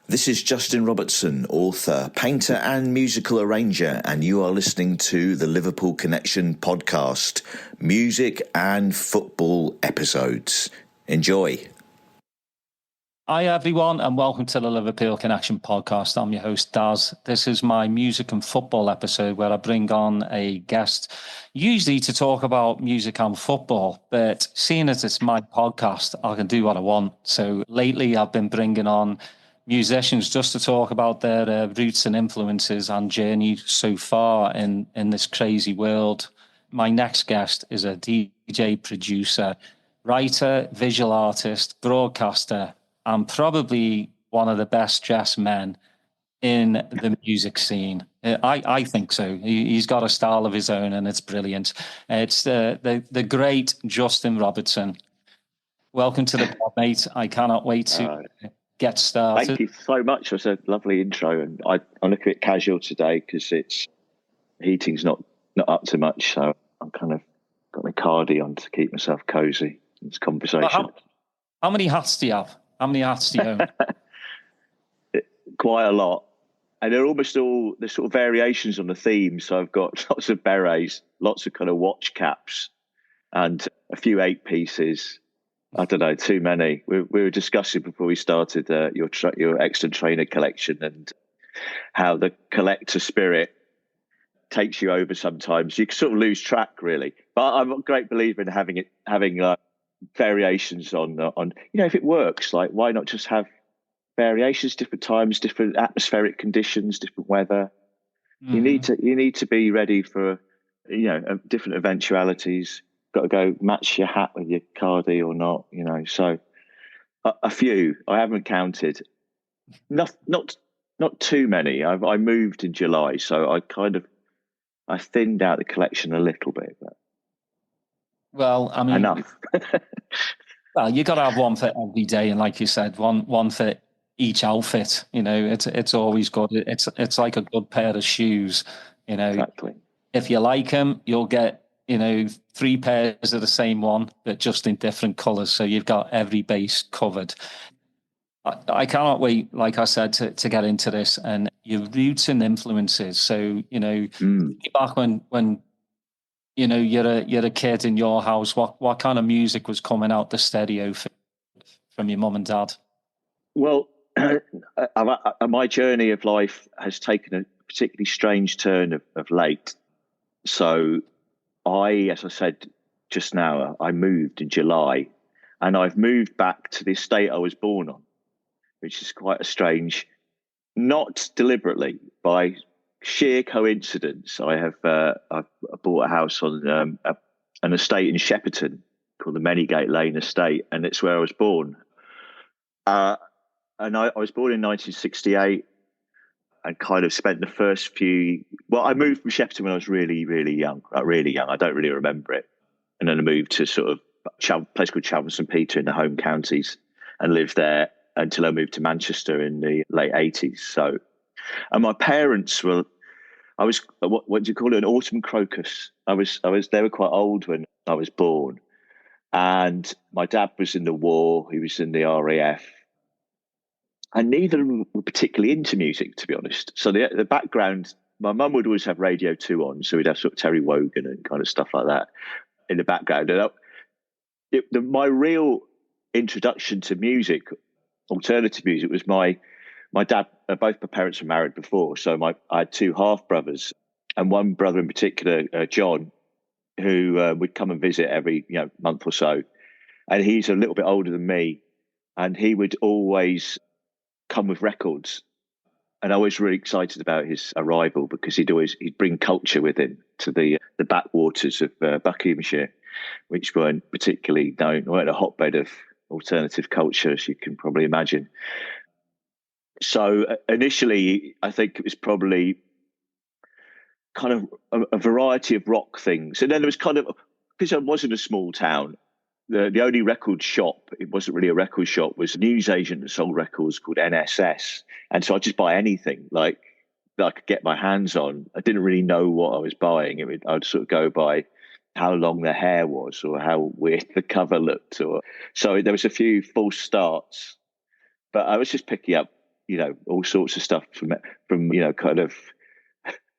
This is Justin Robertson, author, painter and musical arranger, and you are listening to the Liverpool Connection podcast, music and football episodes. Enjoy. Hi everyone and welcome to the Liverpool Connection podcast. I'm your host Daz. This is my music and football episode where I bring on a guest, usually to talk about music and football, but seeing as it's my podcast, I can do what I want. So lately I've been bringing on musicians just to talk about their roots and influences and journey so far in this crazy world. My next guest is a DJ, producer, writer, visual artist, broadcaster, and probably one of the best dressed men in the music scene. I think so. He's got a style of his own, and it's brilliant. It's the great Justin Robertson. Welcome to the pod, mate. I cannot wait to get started. Thank you so much. It was a lovely intro, and I'm looking a bit casual today because it's heating's not up to much, so I'm kind of got my cardi on to keep myself cozy in this conversation. How many hats do you have? How many hats do you own? Quite a lot. And they're almost all, there's sort of variations on the theme. So I've got lots of berets, lots of kind of watch caps, and a few 8-pieces. I don't know, too many. We were discussing before we started your excellent trainer collection and how the collector spirit takes you over sometimes. You can sort of lose track, really. But I'm a great believer in having variations on if it works, like why not just have variations, different times, different atmospheric conditions, different weather. Mm-hmm. You need to be ready for different eventualities. Got to go match your hat with your cardi or not, so a few. I haven't counted, not too many. I moved in July, so I thinned out the collection a little bit, but well, I mean, enough. Well, you got to have one for every day, and like you said, one for each outfit. It's always good. It's like a good pair of shoes. Exactly. If you like them, you'll get 3 pairs of the same one, but just in different colours. So you've got every base covered. I cannot wait, like I said, to get into this and your roots and influences. So back when you're a kid in your house, what kind of music was coming out the stereo from your mum and dad? Well, my journey of life has taken a particularly strange turn of late. So as I said just now, I moved in July, and I've moved back to the estate I was born on, which is quite a strange, not deliberately, by sheer coincidence. I've bought a house on an estate in Shepperton called the Menigate Lane Estate, and it's where I was born. And I was born in 1968 and kind of spent the first few... Well, I moved from Shepperton when I was really, really young. Really young. I don't really remember it. And then I moved to sort of a place called Cheltenham St Peter in the home counties and lived there until I moved to Manchester in the late 80s. So, and my parents were... I was, what do you call it, an autumn crocus. They were quite old when I was born. And my dad was in the war. He was in the RAF. And neither of them were particularly into music, to be honest. So the background, my mum would always have Radio 2 on. So we'd have sort of Terry Wogan and kind of stuff like that in the background. And my real introduction to music, alternative music, was my dad. Both my parents were married before. So I had 2 half-brothers, and one brother in particular, John, who would come and visit every month or so. And he's a little bit older than me. And he would always come with records, and I was really excited about his arrival because he'd bring culture with him to the backwaters of Buckinghamshire, which weren't particularly known, weren't a hotbed of alternative culture, as you can probably imagine. So initially, I think it was probably kind of a variety of rock things, and then there was kind of, because I was in a small town. The only record shop, it wasn't really a record shop, was a newsagent that sold records called NSS. And so I'd just buy anything that I could get my hands on. I didn't really know what I was buying. I'd sort of go by how long the hair was or how weird the cover looked. So there was a few false starts. But I was just picking up all sorts of stuff from kind of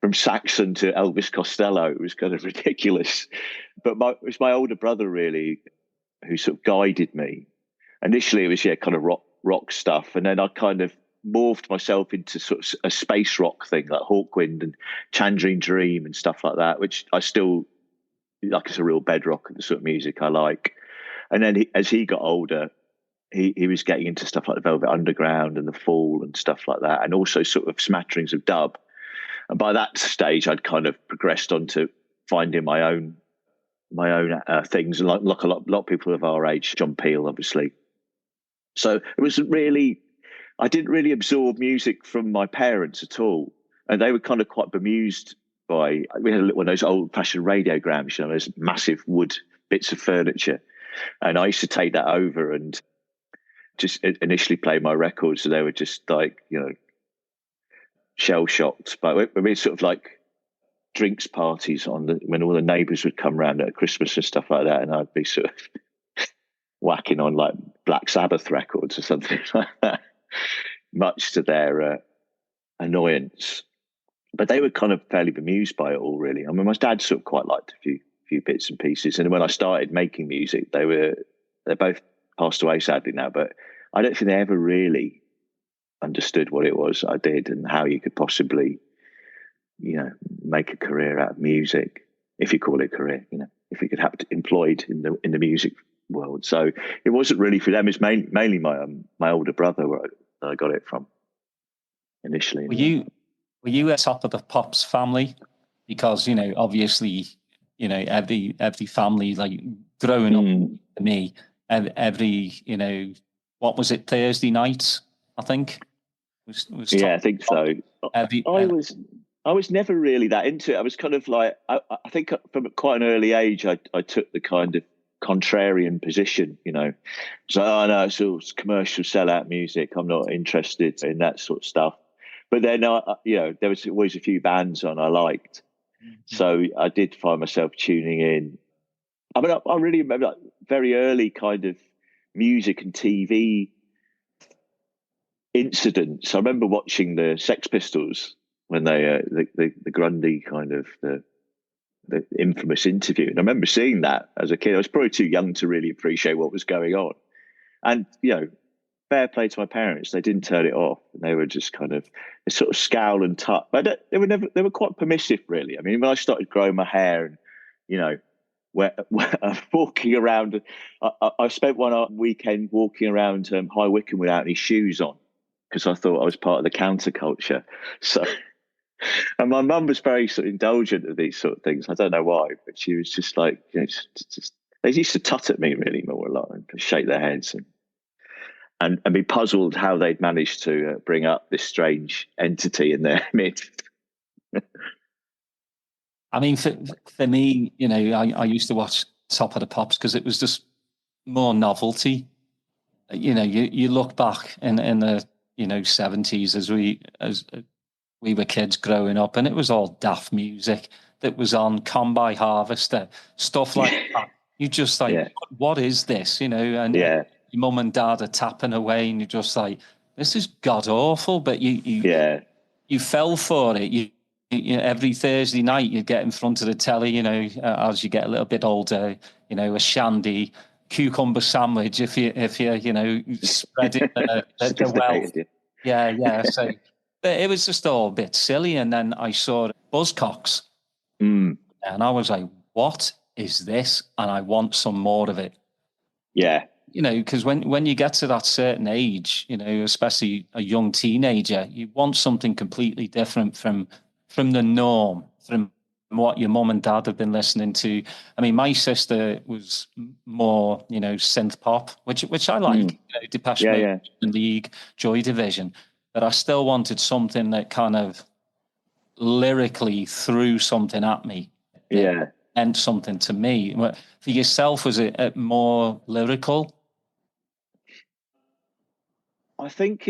from Saxon to Elvis Costello. It was kind of ridiculous. But it was my older brother really who sort of guided me. Initially, it was kind of rock stuff, and then I kind of morphed myself into sort of a space rock thing like Hawkwind and Tangerine Dream and stuff like that, which I still like. It's a real bedrock of the sort of music I like. And then as he got older, he was getting into stuff like the Velvet Underground and the Fall and stuff like that, and also sort of smatterings of dub. And by that stage, I'd kind of progressed on to finding my own things, and like a lot of people of our age, John Peel, obviously. So it wasn't really, I didn't really absorb music from my parents at all, and they were kind of quite bemused by. We had one of those old-fashioned radiograms, those massive wood bits of furniture, and I used to take that over and just initially play my records, so they were just like shell shocked. But we sort of like drinks parties when all the neighbours would come round at Christmas and stuff like that, and I'd be sort of whacking on like Black Sabbath records or something like that, much to their annoyance. But they were kind of fairly bemused by it all, really. I mean, my dad sort of quite liked a few bits and pieces, and when I started making music, they both passed away sadly now, but I don't think they ever really understood what it was I did and how you could possibly make a career out of music, if you call it a career, if you could have it employed in the music world. So it wasn't really for them. It's mainly my older brother where I got it from initially. Were you a top of the Pops family? Because obviously every family, like growing up for me, every what was it, Thursday nights, I think was I think so. I was never really that into it. I was kind of like, I think from quite an early age, I took the kind of contrarian position, So, no, it's all commercial sellout music. I'm not interested in that sort of stuff. But then, there was always a few bands on I liked. Mm-hmm. So I did find myself tuning in. I mean, I really remember like very early kind of music and TV incidents. I remember watching the Sex Pistols when they the Grundy kind of the infamous interview, and I remember seeing that as a kid. I was probably too young to really appreciate what was going on, and fair play to my parents, they didn't turn it off, and they were just kind of sort of scowl and tut, but they were quite permissive, really. I mean, when I started growing my hair and where walking around, I spent one weekend walking around High Wycombe without any shoes on because I thought I was part of the counterculture. So, and my mum was very sort of indulgent of these sort of things. I don't know why, but she was just like, just they used to tut at me really more a lot and shake their heads and be puzzled how they'd managed to bring up this strange entity in their midst. I mean, for me, I used to watch Top of the Pops because it was just more novelty. You look back in the 70s as we were kids growing up, and it was all daft music that was on, Combine Harvester, stuff like that. You just like, what is this? And your mum and dad are tapping away, and you're just like, this is god awful. But you fell for it. You every Thursday night you'd get in front of the telly, as you get a little bit older, a shandy, cucumber sandwich if you spreading the wealth. Yeah. So it was just all a bit silly. And then I saw Buzzcocks, and I was like, what is this? And I want some more of it. Yeah. Because when you get to that certain age, especially a young teenager, you want something completely different from the norm, from what your mum and dad have been listening to. I mean, my sister was more, synth pop, which I like, Depeche Mode, League, Joy Division, but I still wanted something that kind of lyrically threw something at me. Yeah. And something to me. For yourself, was it more lyrical? I think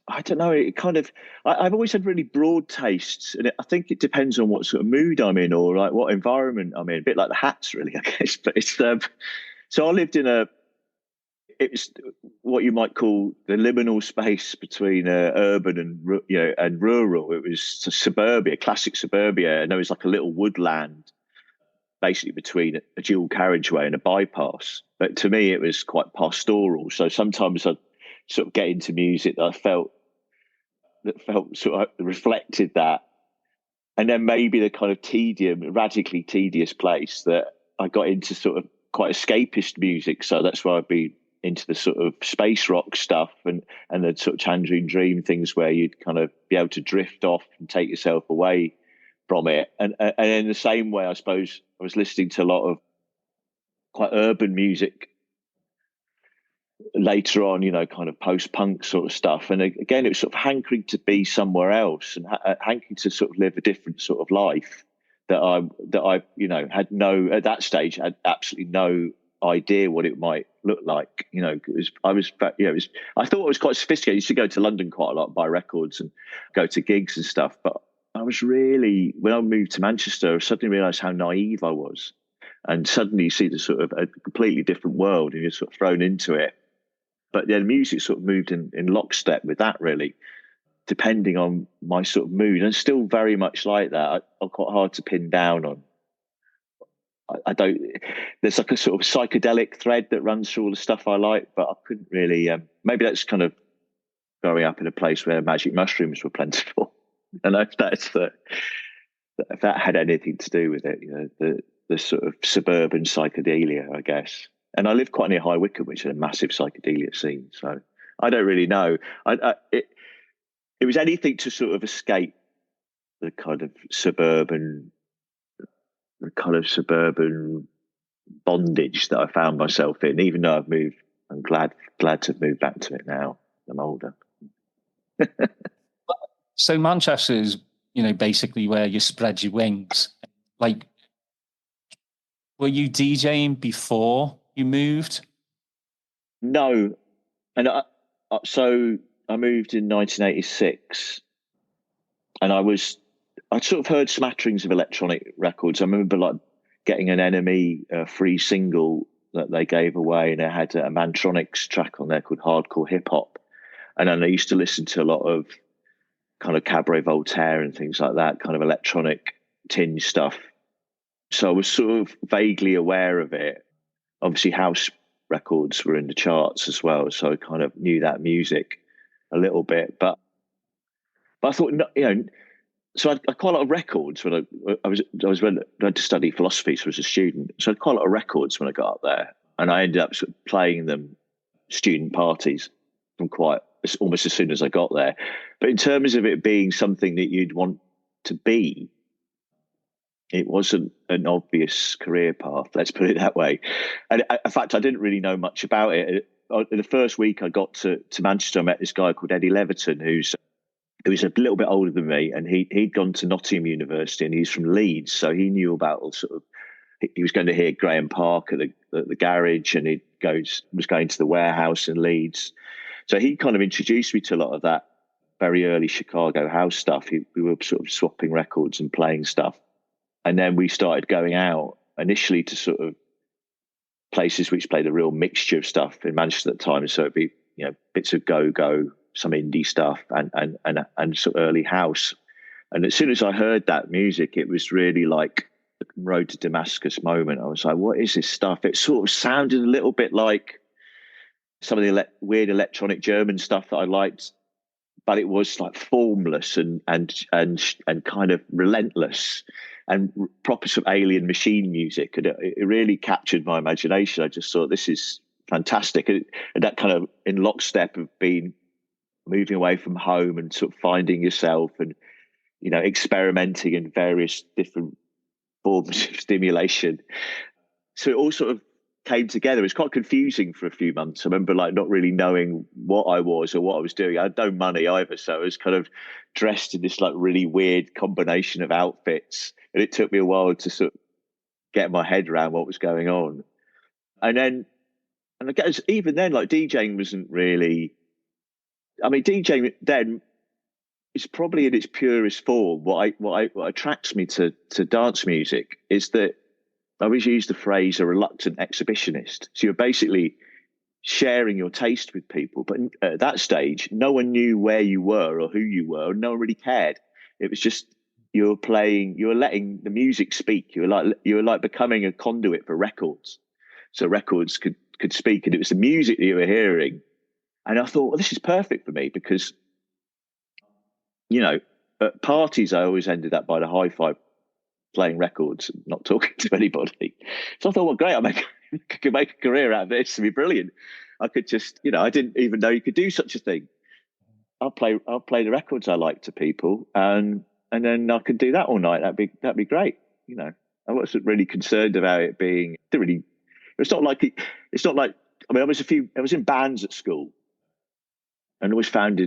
I don't know, it kind of, I've always had really broad tastes, and I think it depends on what sort of mood I'm in or like what environment I'm in, a bit like the Hats really, I guess. But it's, so I lived in it was what you might call the liminal space between urban and rural. It was suburbia, classic suburbia, and there was like a little woodland basically between a dual carriageway and a bypass. But to me, it was quite pastoral. So sometimes I'd sort of get into music that felt sort of reflected that. And then maybe the kind of radically tedious place that I got into sort of quite escapist music. So that's why I'd be into the sort of space rock stuff and the sort of Tangerine Dream things where you'd kind of be able to drift off and take yourself away from it. And in the same way, I suppose I was listening to a lot of quite urban music later on, kind of post-punk sort of stuff. And again, it was sort of hankering to be somewhere else and hankering to sort of live a different sort of life that I at that stage had absolutely no idea what it might look like. I thought it was quite sophisticated. I used to go to London quite a lot, buy records and go to gigs and stuff. But I was really, when I moved to Manchester, I suddenly realised how naive I was. And suddenly you see the sort of a completely different world and you're sort of thrown into it. But the music sort of moved in lockstep with that, really, depending on my sort of mood. And it's still very much like that. I'm quite hard to pin down on. I don't, there's like a sort of psychedelic thread that runs through all the stuff I like, but I couldn't really, maybe that's kind of growing up in a place where magic mushrooms were plentiful. And if that had anything to do with it, the sort of suburban psychedelia, I guess. And I live quite near High Wycombe, which is a massive psychedelia scene. So I don't really know. It was anything to sort of escape the kind of suburban bondage that I found myself in. Even though I've moved, I'm glad to have moved back to it now. I'm older. So Manchester is, basically where you spread your wings. Like, were you DJing before you moved? No, and so I moved in 1986, and I'd sort of heard smatterings of electronic records. I remember like getting an Enemy free single that they gave away, and it had a Mantronix track on there called Hardcore Hip Hop, and then I used to listen to a lot of kind of Cabaret Voltaire and things like that, kind of electronic tinge stuff. So I was sort of vaguely aware of it. Obviously, house records were in the charts as well, so I kind of knew that music a little bit. But I thought, so I had quite a lot of records when I went to study philosophy, so I was a student. So I had quite a lot of records when I got up there, and I ended up sort of playing them student parties from almost as soon as I got there. But in terms of it being something that you'd want to be, it wasn't an obvious career path, let's put it that way. And in fact, I didn't really know much about it. The first week I got to Manchester, I met this guy called Eddie Leverton, who was a little bit older than me, and he'd gone to Nottingham University, and he's from Leeds, so he knew about all sort of. He was going to hear Graham Park at the garage, and was going to the warehouse in Leeds. So he kind of introduced me to a lot of that very early Chicago house stuff. We were sort of swapping records and playing stuff. And then we started going out initially to sort of places which played a real mixture of stuff in Manchester at the time. So it'd be, bits of go-go, some indie stuff and sort of early house. And as soon as I heard that music, it was really like the Road to Damascus moment. I was like, what is this stuff? It sort of sounded a little bit like some of the weird electronic German stuff that I liked, but it was like formless and kind of relentless and proper sort of alien machine music. And it really captured my imagination. I just thought, this is fantastic. And that kind of in lockstep of being moving away from home and sort of finding yourself and, experimenting in various different forms of stimulation. So it all sort of came together. It was quite confusing for a few months. I remember like not really knowing what I was or what I was doing. I had no money either. So I was kind of dressed in this like really weird combination of outfits. And it took me a while to sort of get my head around what was going on. And I guess even then, like DJing wasn't really, DJing then is probably in its purest form. What attracts me to dance music is that I always use the phrase a reluctant exhibitionist. So you're basically sharing your taste with people. But at that stage, no one knew where you were or who you were. No one really cared. It was just you were letting the music speak. You were like becoming a conduit for records, so records could speak, and it was the music that you were hearing. And I thought, well, this is perfect for me because, at parties I always ended up by the hi-fi playing records and not talking to anybody. So I thought, well, great, I could make a career out of this. It'd be brilliant. I could just, I didn't even know you could do such a thing. I'll play the records I like to people, and then I could do that all night. That'd be great. I wasn't really concerned about it being. It's not like. I mean, I was in bands at school, and always found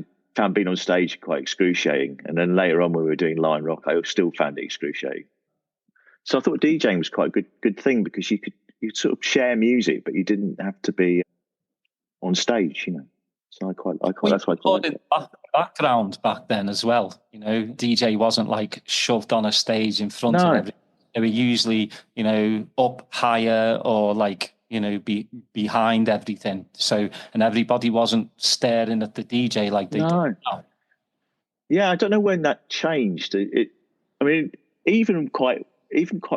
being on stage quite excruciating. And then later on, when we were doing Lionrock, I still found it excruciating. So I thought DJing was quite a good thing because you could sort of share music, but you didn't have to be on stage. So that's why I quite like it. Background back then as well. DJ wasn't like shoved on a stage in front of everyone. They were usually, up higher or like, behind everything. So, and everybody wasn't staring at the DJ like they do now. Yeah, I don't know when that changed. I mean, even quite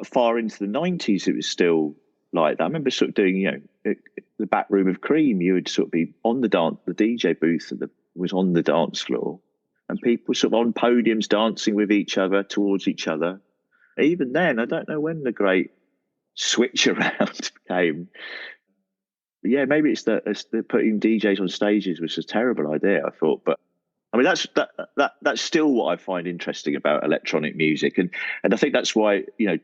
far into the 90s, it was still like that. I remember sort of doing, the back room of Cream. You would sort of be on the DJ booth was on the dance floor, and people sort of on podiums dancing with each other, towards each other. Even then, I don't know when the great switch around came. But yeah, maybe it's the putting DJs on stages was a terrible idea, I thought. But I mean, that's still what I find interesting about electronic music, and I think that's why the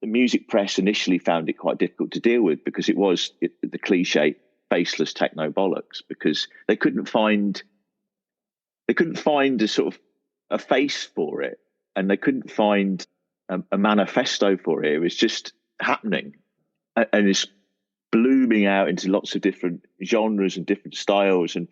music press initially found it quite difficult to deal with, because it was the cliche faceless techno bollocks, because they couldn't find a sort of a face for it, and they couldn't find a manifesto for it. It was just happening, and it's blooming out into lots of different genres and different styles, and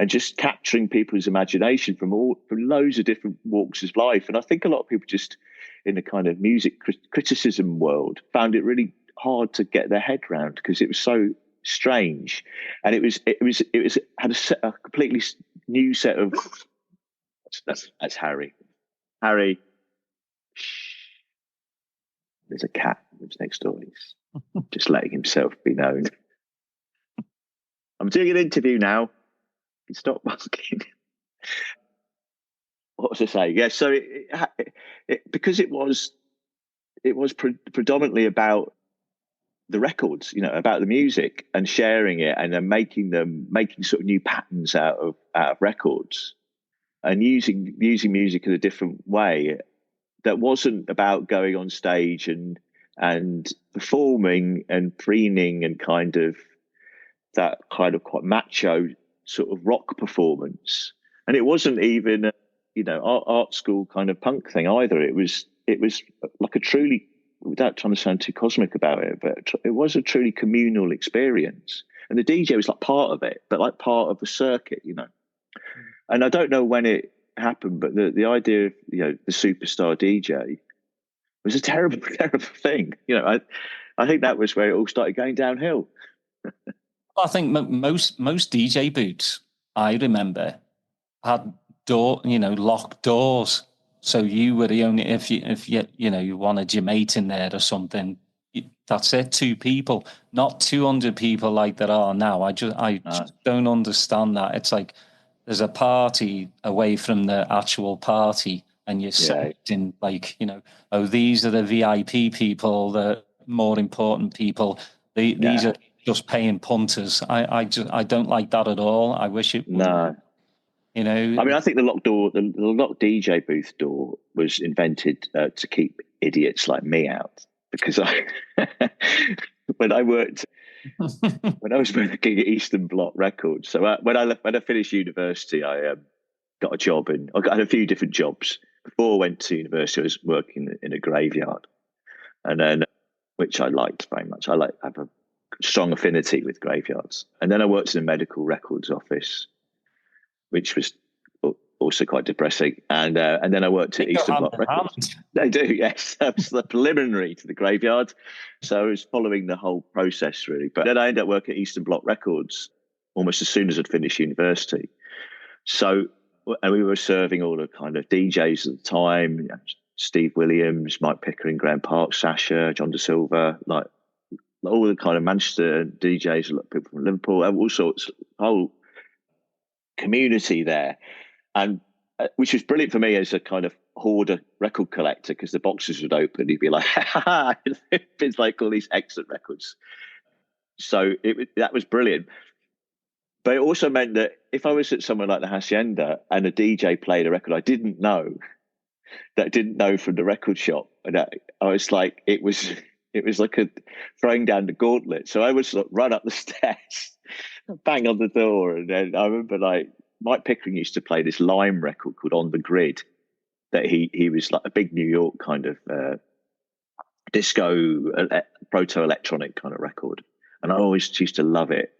just capturing people's imagination from loads of different walks of life. And I think a lot of people just in the kind of music criticism world found it really hard to get their head around, because it was so strange, and it had a completely new set of. That's Harry. Harry. Shh. There's a cat that lives next door. He's just letting himself be known. I'm doing an interview now. You stop asking. What was I saying? Yeah, so because it was predominantly about the records, about the music and sharing it, and then making sort of new patterns out of records, and using music in a different way that wasn't about going on stage and performing and preening and kind of that kind of quite macho sort of rock performance. And it wasn't even art school kind of punk thing either. It was like a truly, without trying to sound too cosmic about it, but it was a truly communal experience. And the DJ was like part of it, but like part of the circuit, And I don't know when it happened, but the idea of the superstar DJ was a terrible, terrible thing. I think that was where it all started going downhill. I think most DJ booths I remember had locked doors, so you were the only, if you wanted your mate in there or something. That's it, 2 people, not 200 people like there are now. I just don't understand that. It's like there's a party away from the actual party, and you're selecting these are the VIP people, the more important people. These are just paying punters. I don't like that at all. I wish it would. No. I mean, I think the locked DJ booth door was invented to keep idiots like me out, because when I was working at Eastern Bloc Records. So when I finished university, I got a job, and I had a few different jobs. Before I went to university, I was working in a graveyard, and then, which I liked very much. I have a strong affinity with graveyards. And then I worked in a medical records office, which was also quite depressing. And then I worked at Eastern Bloc Records. They do, yes. That was the preliminary to the graveyard. So I was following the whole process, really. But then I ended up working at Eastern Bloc Records, almost as soon as I'd finished university. So, and we were serving all the kind of DJs at the time, you know, Steve Williams, Mike Pickering, Graham Park, Sasha, John De Silva, like all the kind of Manchester DJs, people from Liverpool, all sorts, whole community there. And which was brilliant for me as a kind of hoarder record collector, because the boxes would open, you'd be like, it's like all these excellent records. So that was brilliant. But it also meant that if I was at somewhere like the Hacienda and a DJ played a record I didn't know, that I didn't know from the record shop, and I was like, it was like a throwing down the gauntlet. So I would sort of run up the stairs, bang on the door, and then I remember like Mike Pickering used to play this Lime record called On the Grid, that he was like a big New York kind of disco, proto electronic kind of record, and I always used to love it.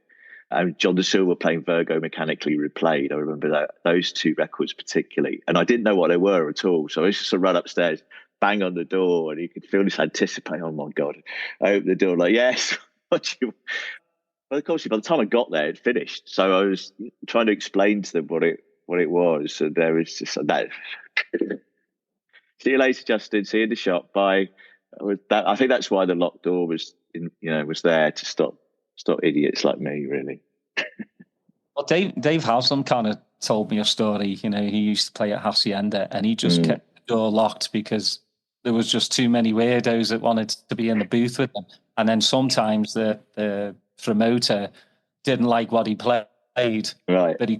And John De Silva playing Virgo Mechanically Replayed. I remember those two records particularly. And I didn't know what they were at all. So I used to run upstairs, bang on the door, and you could feel this anticipation. Oh my God. I opened the door like, yes. But of course, by the time I got there, it finished. So I was trying to explain to them what it was. And there was just that. See you later, Justin. See you in the shop. Bye. I think that's why the locked door was there to stop idiots like me, really. Well, Dave Haslam kind of told me a story. You know, he used to play at Hacienda, and he just kept the door locked because there was just too many weirdos that wanted to be in the booth with him. And then sometimes the promoter didn't like what he played, right? But he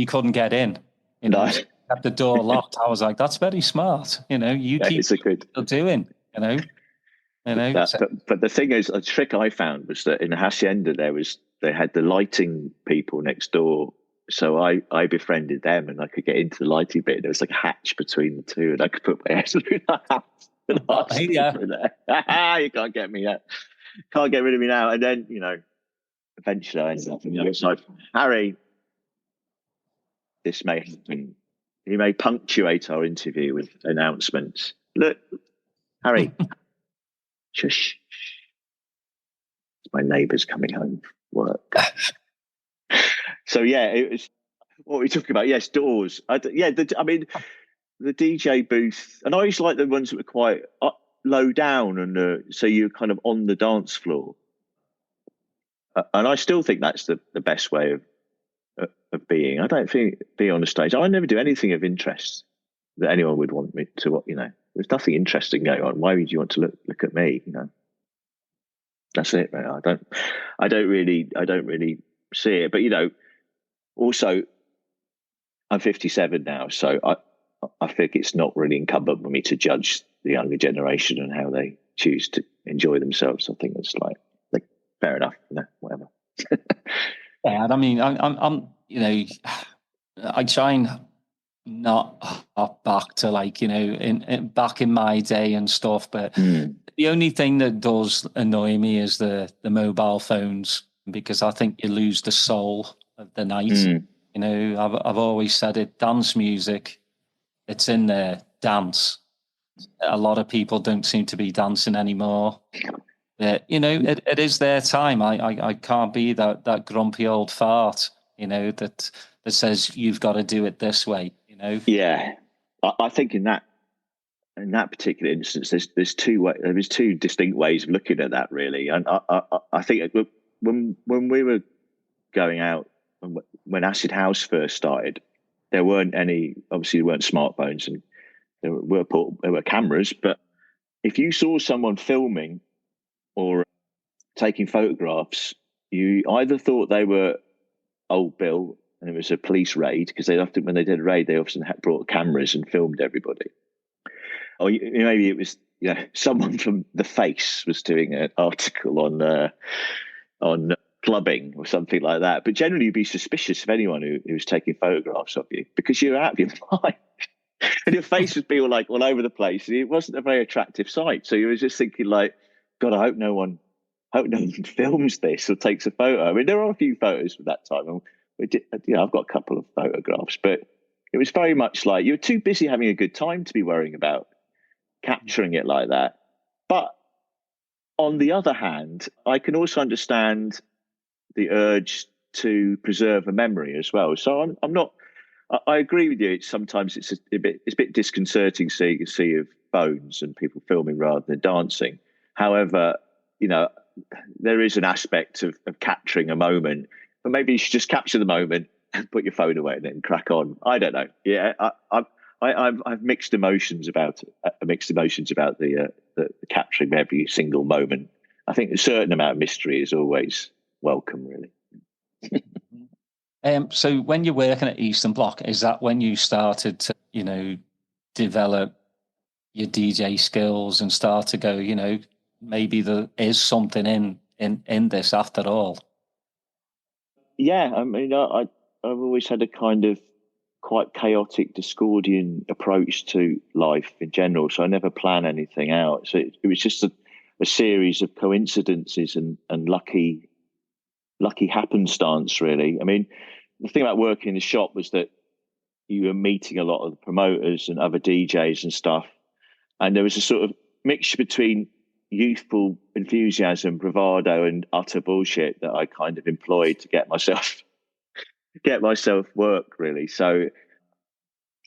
couldn't get in. You know, Nice. Kept the door locked. I was like, that's very smart. You know, keep doing. You know. But the thing is, a trick I found was that in the Hacienda they had the lighting people next door, so I befriended them, and I could get into the lighting bit. There was like a hatch between the two, and I could put my head through the hatch. You can't get me out. Can't get rid of me now. And then eventually I ended up on the other side. Harry, this may happen. You may punctuate our interview with announcements. Look, Harry. Shush. My neighbour's coming home from work. So yeah, it was what we talking about. Yes, doors. The DJ booth, and I always like the ones that were quite low down, and so you're kind of on the dance floor. And I still think that's the best way of being. I don't think being on the stage. I never do anything of interest that anyone would want me to. There's nothing interesting going on. Why would you want to look at me? That's it. Right? I don't really see it. But also, I'm 57 now, so I think it's not really incumbent on me to judge the younger generation and how they choose to enjoy themselves. I think it's like fair enough. Whatever. Yeah, I mean, I'm I try and not hop back to back in my day and stuff, but the only thing that does annoy me is the mobile phones, because I think you lose the soul of the night. I've always said it, dance music, it's in there, dance. A lot of people don't seem to be dancing anymore. It is their time. I can't be that grumpy old fart, that says you've got to do it this way. Yeah, I think in that particular instance, there's two distinct ways of looking at that, really. And I think when we were going out, when Acid House first started, there weren't smartphones, and there were cameras. But if you saw someone filming or taking photographs, you either thought they were Old Bill and it was a police raid, because when they did a raid, they often brought cameras and filmed everybody. Or maybe it was someone from The Face was doing an article on clubbing or something like that. But generally, you'd be suspicious of anyone who was taking photographs of you, because you're out of your mind. And your face would be all over the place. It wasn't a very attractive sight. So you were just thinking God, I hope no one films this or takes a photo. I mean, there are a few photos from that time. I've got a couple of photographs, but it was very much like you were too busy having a good time to be worrying about capturing it like that. But on the other hand, I can also understand the urge to preserve a memory as well. So I'm not. I agree with you. Sometimes it's a bit disconcerting seeing a sea of bones and people filming rather than dancing. However, there is an aspect of capturing a moment, but maybe you should just capture the moment and put your phone away and then crack on. I don't know. Yeah, I've mixed emotions about it. Mixed emotions about the capturing every single moment. I think a certain amount of mystery is always welcome, really. So when you're working at Eastern Bloc, is that when you started to, develop your DJ skills and start to go, maybe there is something in this after all? Yeah, I mean, I've always had a kind of quite chaotic, Discordian approach to life in general. So I never plan anything out. So it was just a series of coincidences and lucky happenstance, really. I mean, the thing about working in the shop was that you were meeting a lot of the promoters and other DJs and stuff. And there was a sort of mixture between youthful enthusiasm, bravado, and utter bullshit that I kind of employed to get myself work, really. So,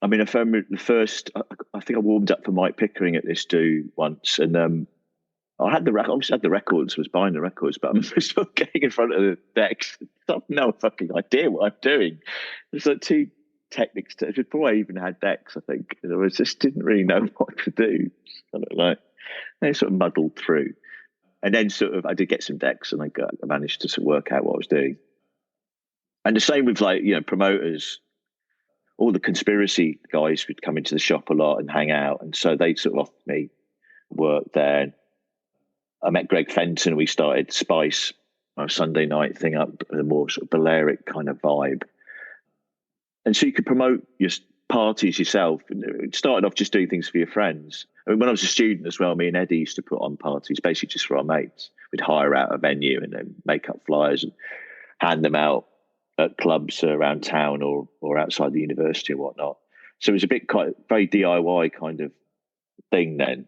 I mean, I think I warmed up for Mike Pickering at this do once, and I had obviously had the records, was buying the records, but I'm sort of getting in front of the decks. I have no fucking idea what I'm doing. There's like two techniques before I even had decks, I think. I just didn't really know what to do. Kind of like, I sort of muddled through. And then I did get some decks and I managed to sort of work out what I was doing. And the same with promoters. All the conspiracy guys would come into the shop a lot and hang out. And so they sort of offered me work there. I met Greg Fenton. We started Spice, our Sunday night thing, up a more sort of Balearic kind of vibe. And so you could promote your parties yourself. And it started off just doing things for your friends. I mean, when I was a student as well, me and Eddie used to put on parties basically just for our mates. We'd hire out a venue and then make up flyers and hand them out at clubs around town or outside the university or whatnot. So it was very DIY kind of thing then.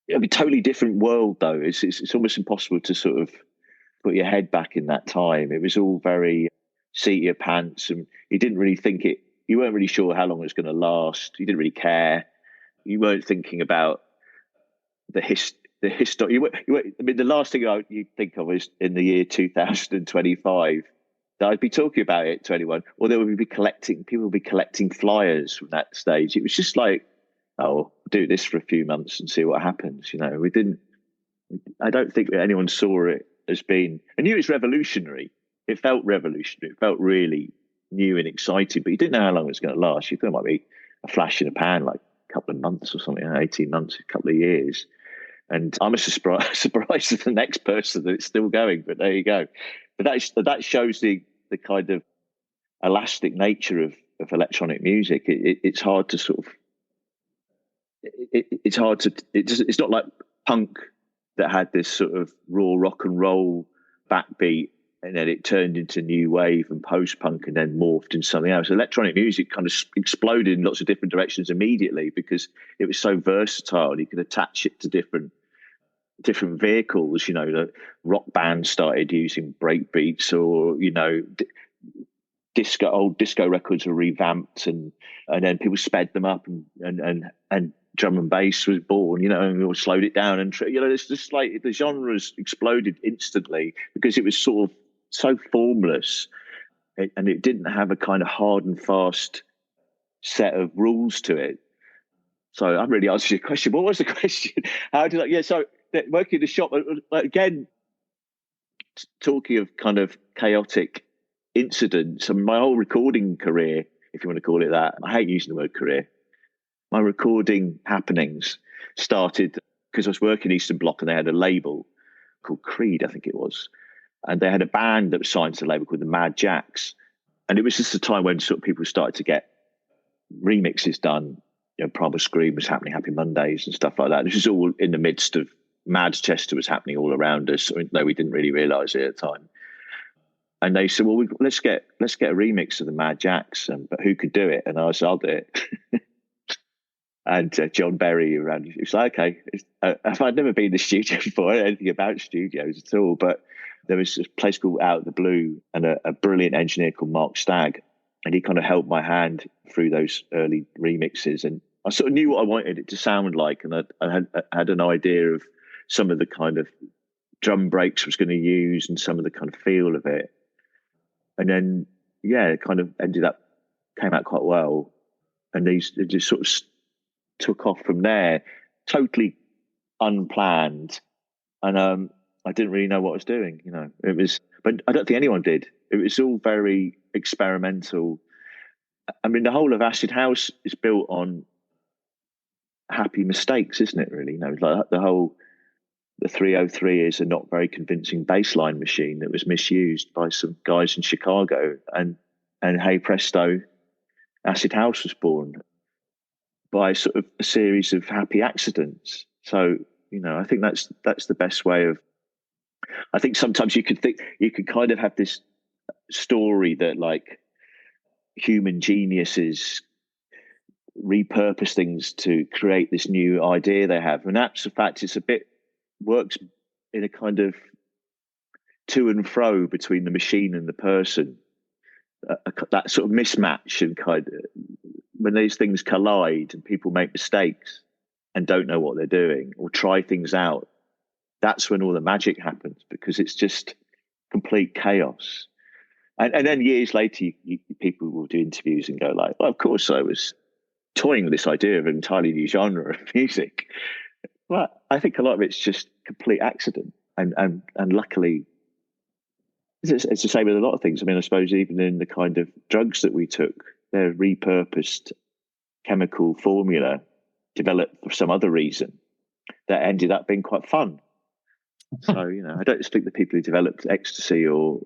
It'd be a totally different world, though. It's almost impossible to sort of put your head back in that time. It was all very seat your pants, and you didn't really think it. You weren't really sure how long it was going to last. You didn't really care. You weren't thinking about the history. I mean, the last thing you'd think of is in the year 2025 that I'd be talking about it to anyone, or people would be collecting flyers from that stage. It was just like, oh, do this for a few months and see what happens. I don't think that anyone saw it as being, I knew it was revolutionary. It felt revolutionary. It felt really new and exciting, but you didn't know how long it was going to last. You thought it might be a flash in a pan, like a couple of months or something, 18 months, a couple of years. And I'm surprised at the next person that it's still going, but there you go. But that shows the kind of elastic nature of electronic music. It's hard to sort of, it's not like punk that had this sort of raw rock and roll backbeat and then it turned into new wave and post-punk and then morphed into something else. Electronic music kind of exploded in lots of different directions immediately because it was so versatile. You could attach it to different vehicles. The rock bands started using break beats, or old disco records were revamped and then people sped them up and drum and bass was born, and we slowed it down. And, it's just like the genres exploded instantly because it was sort of so formless and it didn't have a kind of hard and fast set of rules to it. So I'm really answering your question. What was the question? How did I, yeah, so working in the shop, again, talking of kind of chaotic incidents, I mean, my whole recording career, if you want to call it that, I hate using the word career, my recording happenings started because I was working Eastern Bloc and they had a label called Creed, I think it was. And they had a band that was signed to the label called the Mad Jacks. And it was just a time when sort of people started to get remixes done. Primal Scream was happening, Happy Mondays and stuff like that. This was all in the midst of Manchester was happening all around us, though we didn't really realise it at the time. And they said, well, let's get a remix of the Mad Jacks, but who could do it? And I said, I'll do it. And John Berry around, he was like, okay. I'd never been in the studio before, I don't know anything about studios at all, but there was a place called Out of the Blue, and a brilliant engineer called Mark Stagg, and he kind of held my hand through those early remixes, and I sort of knew what I wanted it to sound like, and I had an idea of some of the kind of drum breaks I was going to use and some of the kind of feel of it. And then, yeah, it kind of came out quite well. And it just sort of took off from there, totally unplanned. And I didn't really know what I was doing, but I don't think anyone did. It was all very experimental. I mean, the whole of Acid House is built on happy mistakes, isn't it, really? Like the 303 is a not very convincing bassline machine that was misused by some guys in Chicago, and hey presto, Acid House was born by sort of a series of happy accidents. So, I think that's the best way of. I think sometimes you could kind of have this story that like human geniuses repurpose things to create this new idea they have, and that's the fact. It's a bit works in a kind of to and fro between the machine and the person, that sort of mismatch, and kind of when these things collide and people make mistakes and don't know what they're doing or try things out, that's when all the magic happens, because it's just complete chaos. And then years later, people will do interviews and go like, well, of course I was toying with this idea of an entirely new genre of music. Well, I think a lot of it's just complete accident, and luckily, it's the same with a lot of things. I mean, I suppose even in the kind of drugs that we took, they're repurposed chemical formula developed for some other reason that ended up being quite fun. So I don't think the people who developed ecstasy or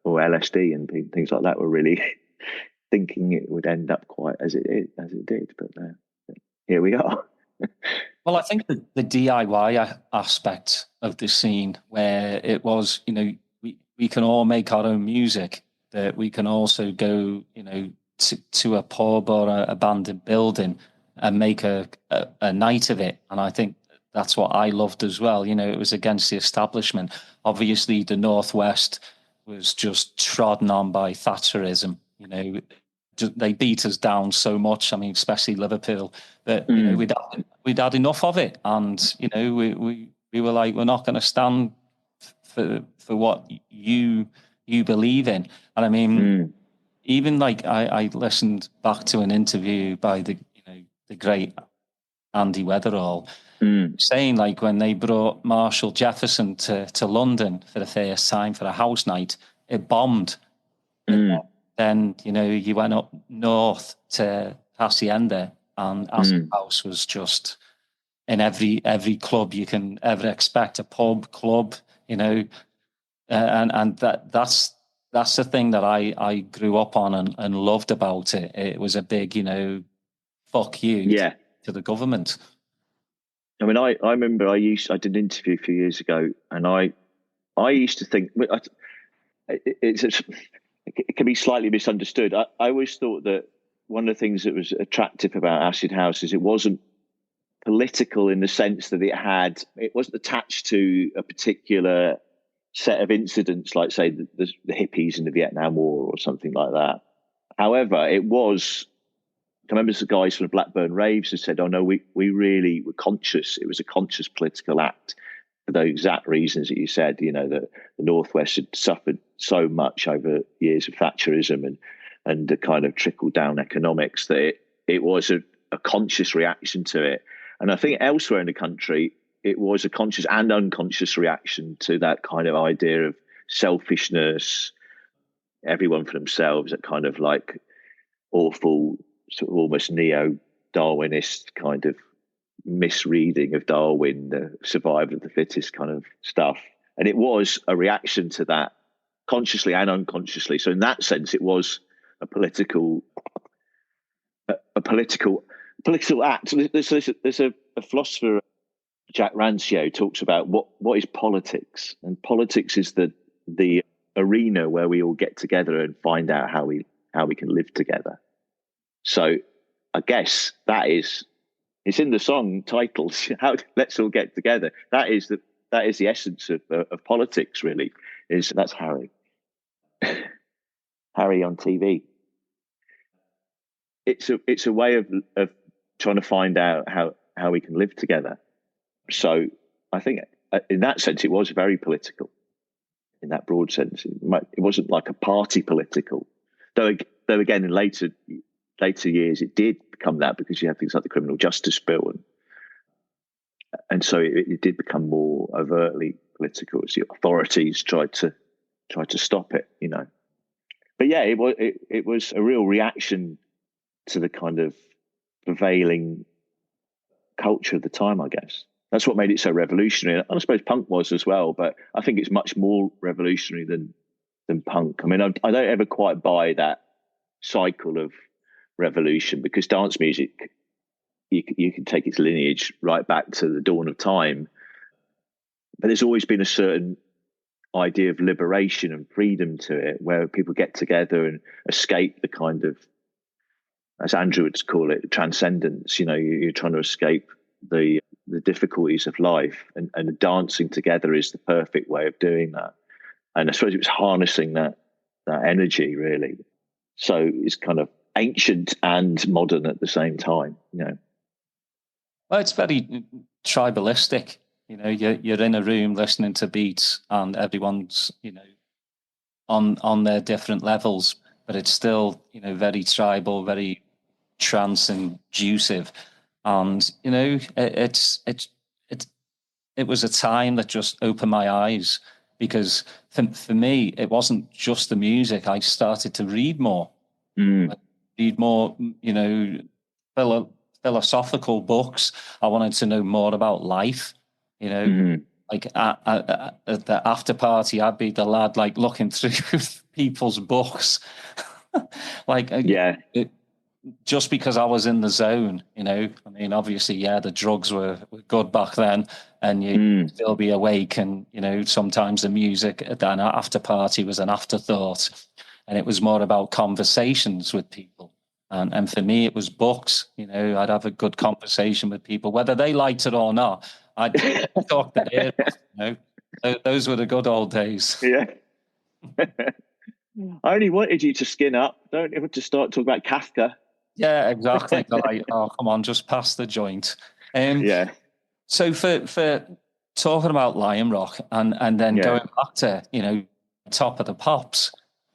LSD and things like that were really thinking it would end up quite as it did. But here we are. Well, I think the DIY aspect of the scene, where it was, we can all make our own music, that we can also go, to a pub or an abandoned building and make a night of it. And I think that's what I loved as well. It was against the establishment. Obviously, the Northwest was just trodden on by Thatcherism. They beat us down so much. I mean, especially Liverpool, that we'd had enough of it, and we were like, we're not going to stand for what you believe in. And I mean, even like I listened back to an interview by the great Andy Weatherall, saying like when they brought Marshall Jefferson to London for the first time for a house night, it bombed. Then you went up north to Hacienda, and Acid House was just in every club you can ever expect, a pub, club, and that's the thing that I grew up on and loved about it. It was a big fuck you to the government. I mean, I remember I did an interview a few years ago, and I used to think it can be slightly misunderstood. I always thought that one of the things that was attractive about Acid House is it wasn't political in the sense that it wasn't attached to a particular set of incidents, like say the hippies in the Vietnam War or something like that. However, it was. I remember the guys from the Blackburn Raves who said, "Oh no, we really were conscious. It was a conscious political act for those exact reasons that you said. That the Northwest had suffered so much over years of Thatcherism and the kind of trickle down economics that it was a conscious reaction to it. And I think elsewhere in the country, it was a conscious and unconscious reaction to that kind of idea of selfishness, everyone for themselves, that kind of like awful, sort of almost neo-Darwinist kind of misreading of Darwin, the survival of the fittest kind of stuff. And it was a reaction to that, consciously and unconsciously. So in that sense, it was a political act. There's a philosopher, Jack Rancio, talks about what is politics, and politics is the arena where we all get together and find out how we can live together. So I guess it's in the song titles. Let's all get together. That is the essence of politics, really. that's Harry. Harry on TV. It's a way of trying to find out how we can live together. So I think in that sense it was very political. In that broad sense, it wasn't like a party political. Though again in later years it did become that, because you have things like the criminal justice bill, and so it did become more overtly political as the authorities tried to stop it, you know. But yeah, it was a real reaction to the kind of prevailing culture of the time, I guess. That's what made it so revolutionary. And I suppose punk was as well, but I think it's much more revolutionary than punk. I mean, I don't ever quite buy that cycle of revolution, because dance music, you can take its lineage right back to the dawn of time, but there's always been a certain idea of liberation and freedom to it, where people get together and escape the kind of, as Andrew would call it, transcendence. You know, you're trying to escape the difficulties of life, and dancing together is the perfect way of doing that. And I suppose it was harnessing that energy, really. So it's kind of ancient and modern at the same time, you know. Well, it's very tribalistic. You know, you're in a room listening to beats, and everyone's, you know, on their different levels, but it's still, you know, very tribal, very trans-inducive. And, you know, it was a time that just opened my eyes, because for me, it wasn't just the music. I started to read more. Read more, you know, philosophical books. I wanted to know more about life, you know. Like at the after party, I'd be the lad like looking through people's books. Like, just because I was in the zone, you know. I mean, obviously, yeah, the drugs were good back then, and you'd still be awake, and, you know, sometimes the music at an after party was an afterthought, and it was more about conversations with people. And for me, it was books. You know, I'd have a good conversation with people, whether they liked it or not. I'd talk their ear off, you know. Those were the good old days. Yeah. I only wanted you to skin up. Don't ever to start talking about Kafka. Yeah, exactly. Like, oh, come on, just pass the joint. Yeah. So for talking about Lionrock and then going back to, you know, Top of the Pops,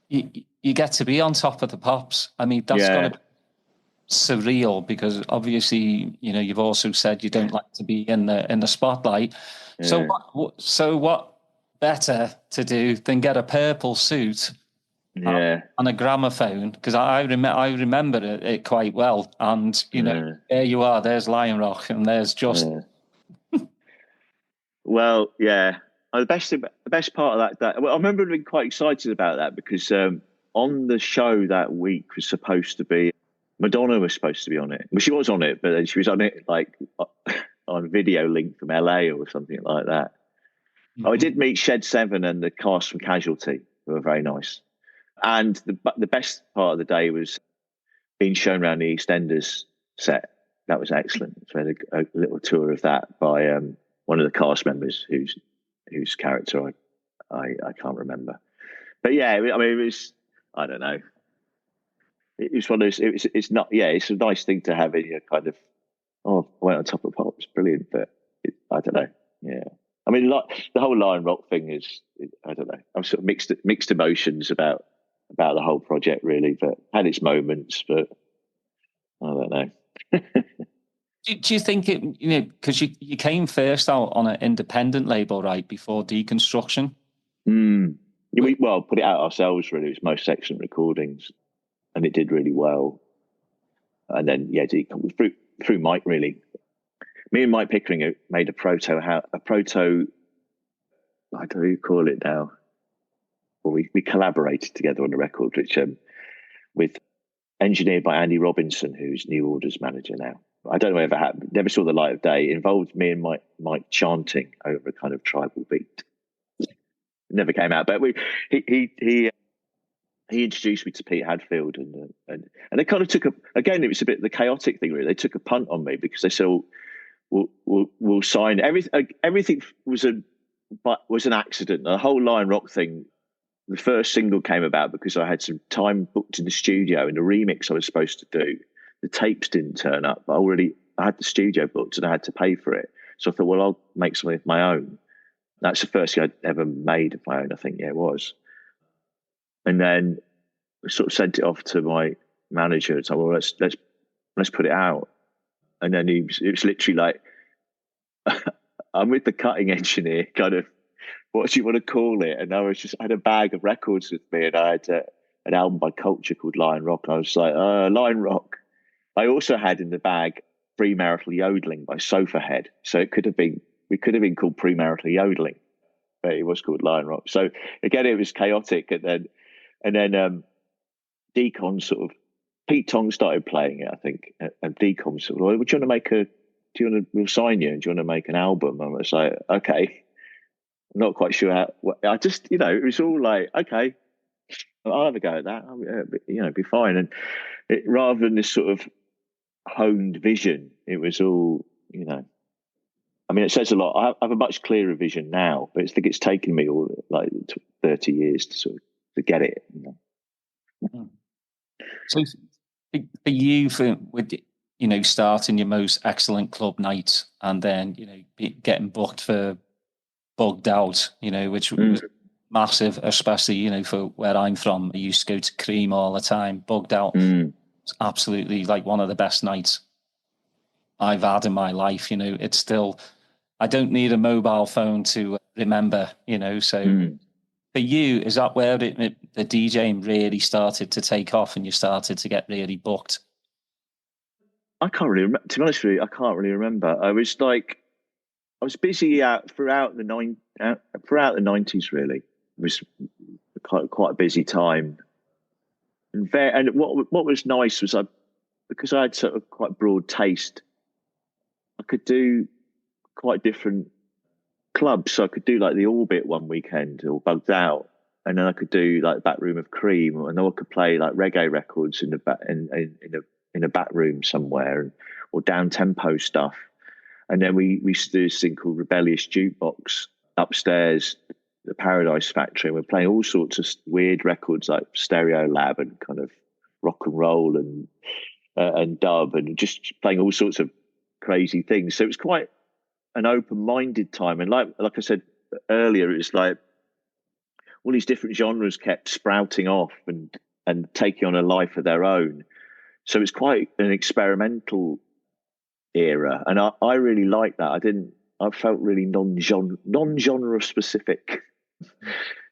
you get to be on Top of the Pops. I mean, that's going to be surreal, because obviously, you know, you've also said you don't like to be in the spotlight. Yeah. So what better to do than get a purple suit and a gramophone? Because I remember it quite well. And, you know, there you are, there's Lionrock, and there's just... Well, yeah. The best part of that, well, I remember being quite excited about that, because on the show that week was supposed to be, Madonna was supposed to be on it. Well, she was on it, but then she was on it like on a video link from LA or something like that. Mm-hmm. I did meet Shed 7 and the cast from Casualty, who were very nice. And the best part of the day was being shown around the EastEnders set. That was excellent. So we had a little tour of that by one of the cast members whose character I can't remember. But yeah, I mean, it was, I don't know. It was one of those, it's not, yeah, it's a nice thing to have in your kind of, oh, I went on Top of Pops, brilliant, but I don't know. Yeah. I mean, like, the whole Lionrock thing is, I don't know. I'm sort of mixed emotions about the whole project, really, but had its moments, but I don't know. Do you think it, you know, because you came first out on an independent label, right, before Deconstruction? We put it out ourselves, really. It was Most Excellent Recordings, and it did really well. And then, yeah, through Mike, really. Me and Mike Pickering made a proto, I don't know what you call it now. Well, we collaborated together on a record, which with engineered by Andy Robinson, who's New Order's manager now. I don't know whether it happened, never saw the light of day. It involved me and Mike chanting over a kind of tribal beat. It never came out, but he introduced me to Pete Hadfield, and they kind of took it was a bit of the chaotic thing, really. They took a punt on me, because they said, we'll sign everything. Everything was but was an accident. The whole Lionrock thing, the first single came about because I had some time booked in the studio, and the remix I was supposed to do, the tapes didn't turn up. But I had the studio booked and I had to pay for it. So I thought, well, I'll make something of my own. That's the first thing I'd ever made of my own, I think. Yeah, it was. And then I sort of sent it off to my manager and said, well, let's put it out. And then it was literally like, I'm with the cutting engineer, kind of, what do you want to call it? And I had a bag of records with me, and I had an album by Culture called Lionrock. And I was like, Lionrock. I also had in the bag Premarital Yodeling by Sofahead. So we could have been called Premarital Yodeling, but it was called Lionrock. So again, it was chaotic. And then Decon sort of, Pete Tong started playing it, I think, and Decon sort of, well, we'll sign you, and do you want to make an album? And I was like, okay. I'm not quite sure how. I just, it was all like, okay, I'll have a go at that. Be fine. And rather than this sort of honed vision, it was all, I mean, it says a lot. I have a much clearer vision now, but I think it's taken me all like 30 years to sort of to get it. So for you, with starting your most excellent club nights, and then getting booked for Bugged Out, which was massive, especially for where I'm from. I used to go to Cream all the time. Bugged Out, it's absolutely like one of the best nights I've had in my life. It's still, I don't need a mobile phone to remember. So for you, is that where the DJing really started to take off, and you started to get really booked? I can't really remember. To be honest with you, I can't really remember. I was busy throughout the 90s. Really, it was quite a busy time. And what was nice was because I had sort of quite broad taste, I could do quite different clubs. So I could do like the Orbit one weekend, or Bugged Out, and then I could do like Back Room of Cream, and then I could play like reggae records in a back room somewhere, or down tempo stuff. And then we used to do this thing called Rebellious Jukebox upstairs, the Paradise Factory. And we're playing all sorts of weird records like Stereo Lab and kind of rock and roll and dub, and just playing all sorts of crazy things. So it was quite an open-minded time. And like I said earlier, it was like all these different genres kept sprouting off and taking on a life of their own. So it's quite an experimental era, and I really liked that. I felt really non-genre specific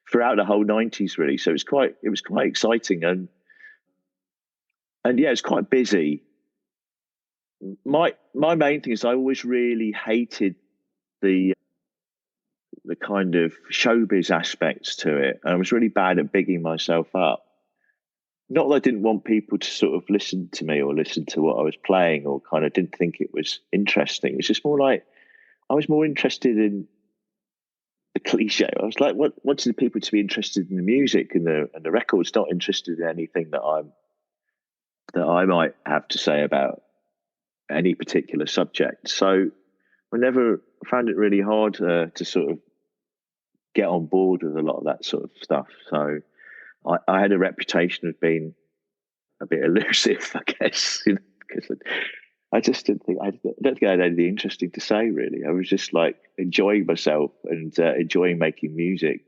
throughout the whole 90s, really. So it was quite exciting, and yeah, it's quite busy. My main thing is I always really hated the kind of showbiz aspects to it, and I was really bad at bigging myself up. Not that I didn't want people to sort of listen to me or listen to what I was playing, or kind of didn't think it was interesting. It's just more like I was more interested in the cliche. I was like, wanting the people to be interested in the music and the records, not interested in anything that I might have to say about any particular subject. So I found it really hard to sort of get on board with a lot of that sort of stuff. So I had a reputation of being a bit elusive, I guess, because I just don't think I had anything interesting to say, really. I was just like enjoying myself and enjoying making music.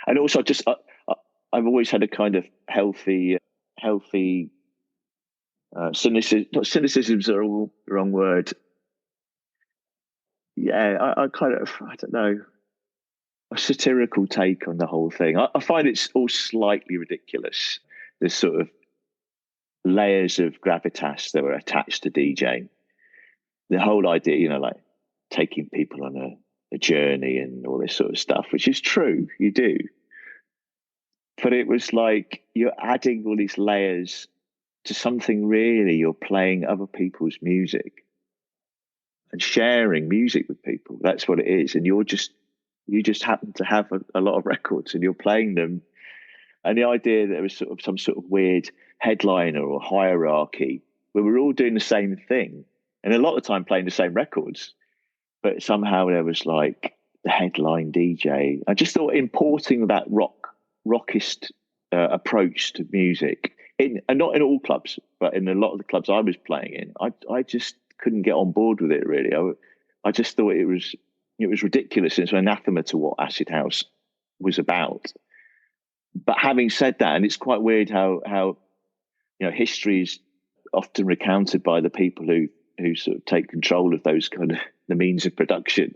And also, I've always had a kind of healthy cynicism. Not cynicism's the wrong word. Yeah, I kind of, I don't know, a satirical take on the whole thing. I find it's all slightly ridiculous. There's sort of layers of gravitas that were attached to DJing. The whole idea, like taking people on a journey and all this sort of stuff, which is true, you do. But it was like you're adding all these layers to something really. You're playing other people's music and sharing music with people. That's what it is. And you just happen to have a lot of records and you're playing them. And the idea that there was sort of some sort of weird headliner or hierarchy where we're all doing the same thing, and a lot of the time playing the same records, but somehow there was like the headline DJ. I just thought importing that rockist approach to music, and not in all clubs, but in a lot of the clubs I was playing in, I just couldn't get on board with it really. I just thought it was ridiculous. It's anathema to what acid house was about. But having said that, and it's quite weird how history is often recounted by the people who sort of take control of those kind of the means of production.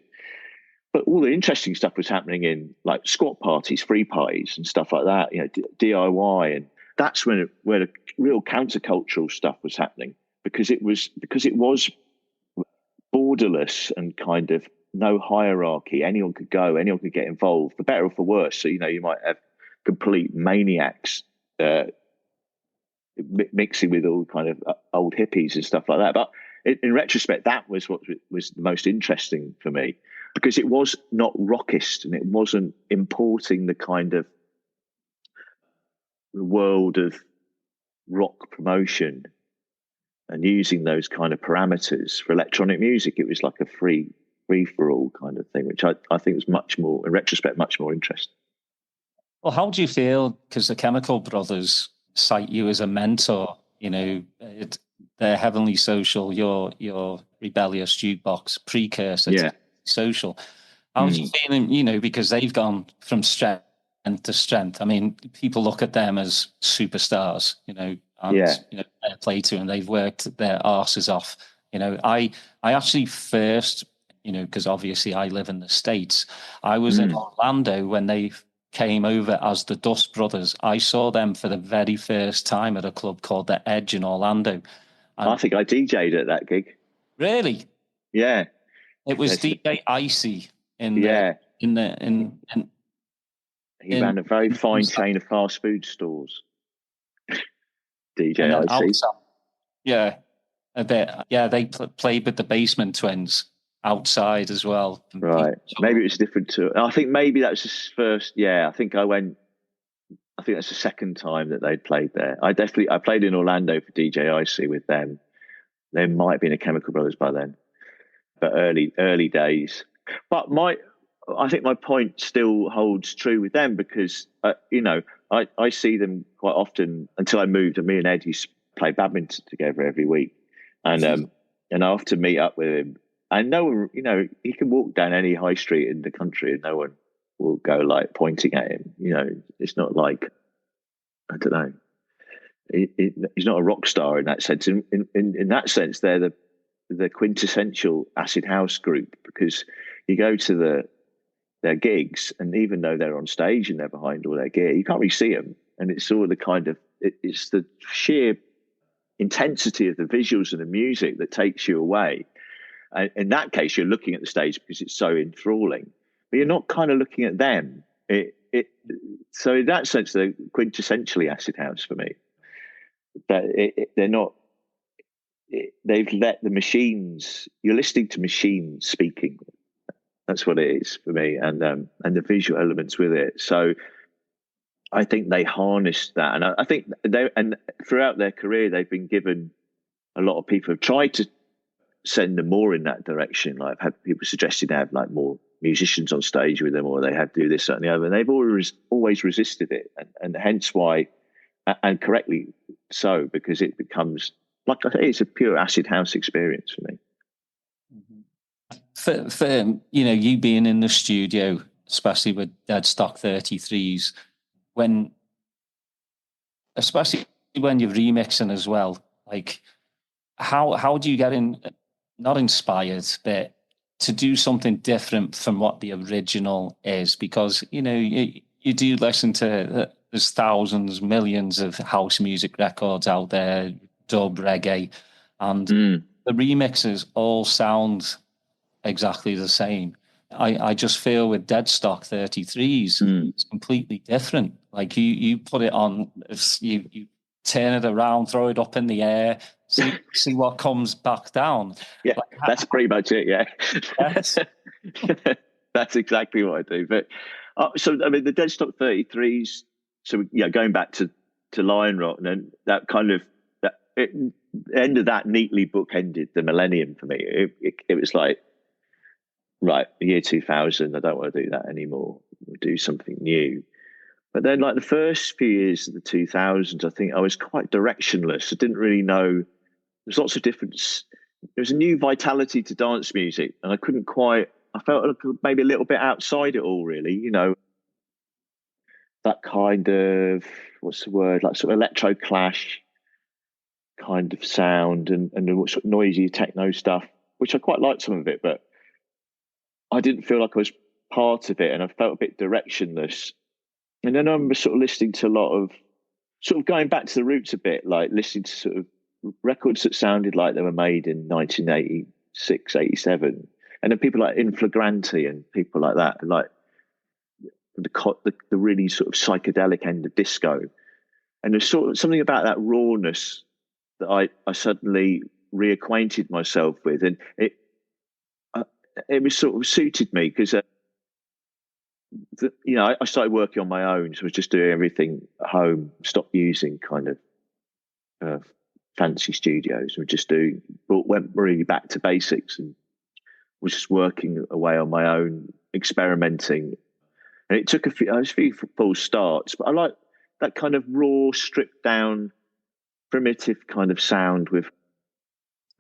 But all the interesting stuff was happening in like squat parties, free parties, and stuff like that. DIY, and that's where the real countercultural stuff was happening, because it was borderless and kind of no hierarchy. Anyone could go, anyone could get involved, for better or for worse. So you might have complete maniacs mixing with all kind of old hippies and stuff like that. But in retrospect, that was what was the most interesting for me, because it was not rockist and it wasn't importing the kind of the world of rock promotion and using those kind of parameters for electronic music. It was like a free for all kind of thing, which I think was much more, in retrospect, much more interesting. Well, how do you feel? Because the Chemical Brothers cite you as a mentor. They're Heavenly Social, your Rebellious Jukebox precursor to Social. How's you feeling? Because they've gone from strength to strength. I mean, people look at them as superstars. Fair play to them. They've worked their arses off. I actually first, because obviously I live in the States. I was in Orlando when they came over as the Dust Brothers. I saw them for the very first time at a club called The Edge in Orlando. And I think I DJ'd at that gig. Really? Yeah. It was DJ Icy He ran a very fine chain of fast food stores. DJ Icy. Yeah, a bit. Yeah, they played with the Basement Twins outside as well. Right. Maybe it was different too. I think maybe that was his first. Yeah, I think that's the second time that they'd played there. I played in Orlando for DJ Icy with them. There might have been a Chemical Brothers by then, but early days. But I think my point still holds true with them, because I see them quite often until I moved, and me and Ed used to play badminton together every week, and I often meet up with him. And no one, he can walk down any high street in the country and no one will go like pointing at him. It's not like, I don't know. He's not a rock star in that sense. In that sense, they're the quintessential acid house group, because you go to their gigs, and even though they're on stage and they're behind all their gear, you can't really see them. And it's all the kind of, it's the sheer intensity of the visuals and the music that takes you away. And in that case, you're looking at the stage because it's so enthralling, but you're not kind of looking at them. So in that sense, they're quintessentially acid house for me. But they're not. They've let the machines. You're listening to machines speaking. That's what it is for me, and the visual elements with it. So I think they harnessed that, and I think throughout their career, they've been given. A lot of people have tried to send them more in that direction. Like I've had people suggesting they have like more musicians on stage with them, or they have to do this, that, and the other. And they've always resisted it, and hence why, and correctly so, because it becomes, like I say, it's a pure acid house experience for me. For you being in the studio, especially with Dead Stock 33s, especially when you're remixing as well, like how do you get not inspired, but to do something different from what the original is? Because you do listen to, there's thousands, millions of house music records out there, dub, reggae, and the remixes all sound exactly the same. I just feel with Dead Stock 33s, it's completely different. Like you put it on, you turn it around, throw it up in the air, see what comes back down. Yeah, that's pretty much it. Yeah, yes. That's exactly what I do. But so I mean, the Dead Stock 33s. So going back to Lionrock, and then that kind of end of that neatly bookended the millennium for me. It was like right, the year 2000, I don't want to do that anymore. We'll do something new. But then, like the first few years of the 2000s, I think I was quite directionless. I didn't really know. There's lots of different. There was a new vitality to dance music, and I couldn't quite. I felt maybe a little bit outside it all, really. You know, that kind of, what's the word? Like sort of electro clash kind of sound, and the sort of noisy techno stuff, which I quite liked some of it, but I didn't feel like I was part of it, and I felt a bit directionless. And then I remember sort of listening to a lot of, sort of going back to the roots a bit, like listening to sort of records that sounded like they were made in 1986, 87. And then people like Inflagranti and people like that, and like the really sort of psychedelic end of disco. And there's sort of something about that rawness that I suddenly reacquainted myself with. And it was sort of suited me because, I started working on my own. So I was just doing everything at home, stopped using kind of fancy studios. Went really back to basics and was just working away on my own, experimenting. And it took a few false starts, but I like that kind of raw, stripped down, primitive kind of sound with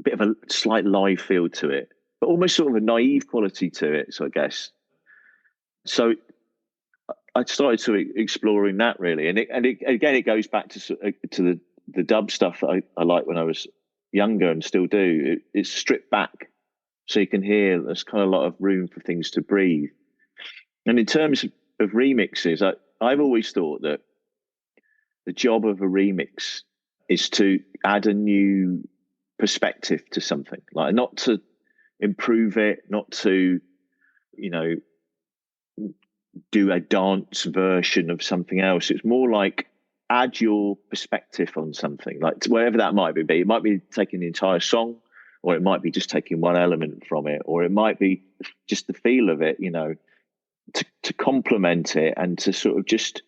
a bit of a slight live feel to it, but almost sort of a naive quality to it. So I guess. So I started to exploring that really, and it goes back to the dub stuff that I liked when I was younger and still do. It's stripped back, so you can hear there's kind of a lot of room for things to breathe. And in terms of remixes, I've always thought that the job of a remix is to add a new perspective to something, like not to improve it, not to, do a dance version of something else. It's more like add your perspective on something, like whatever that might be. It might be taking the entire song, or it might be just taking one element from it, or it might be just the feel of it, to complement it and to sort of just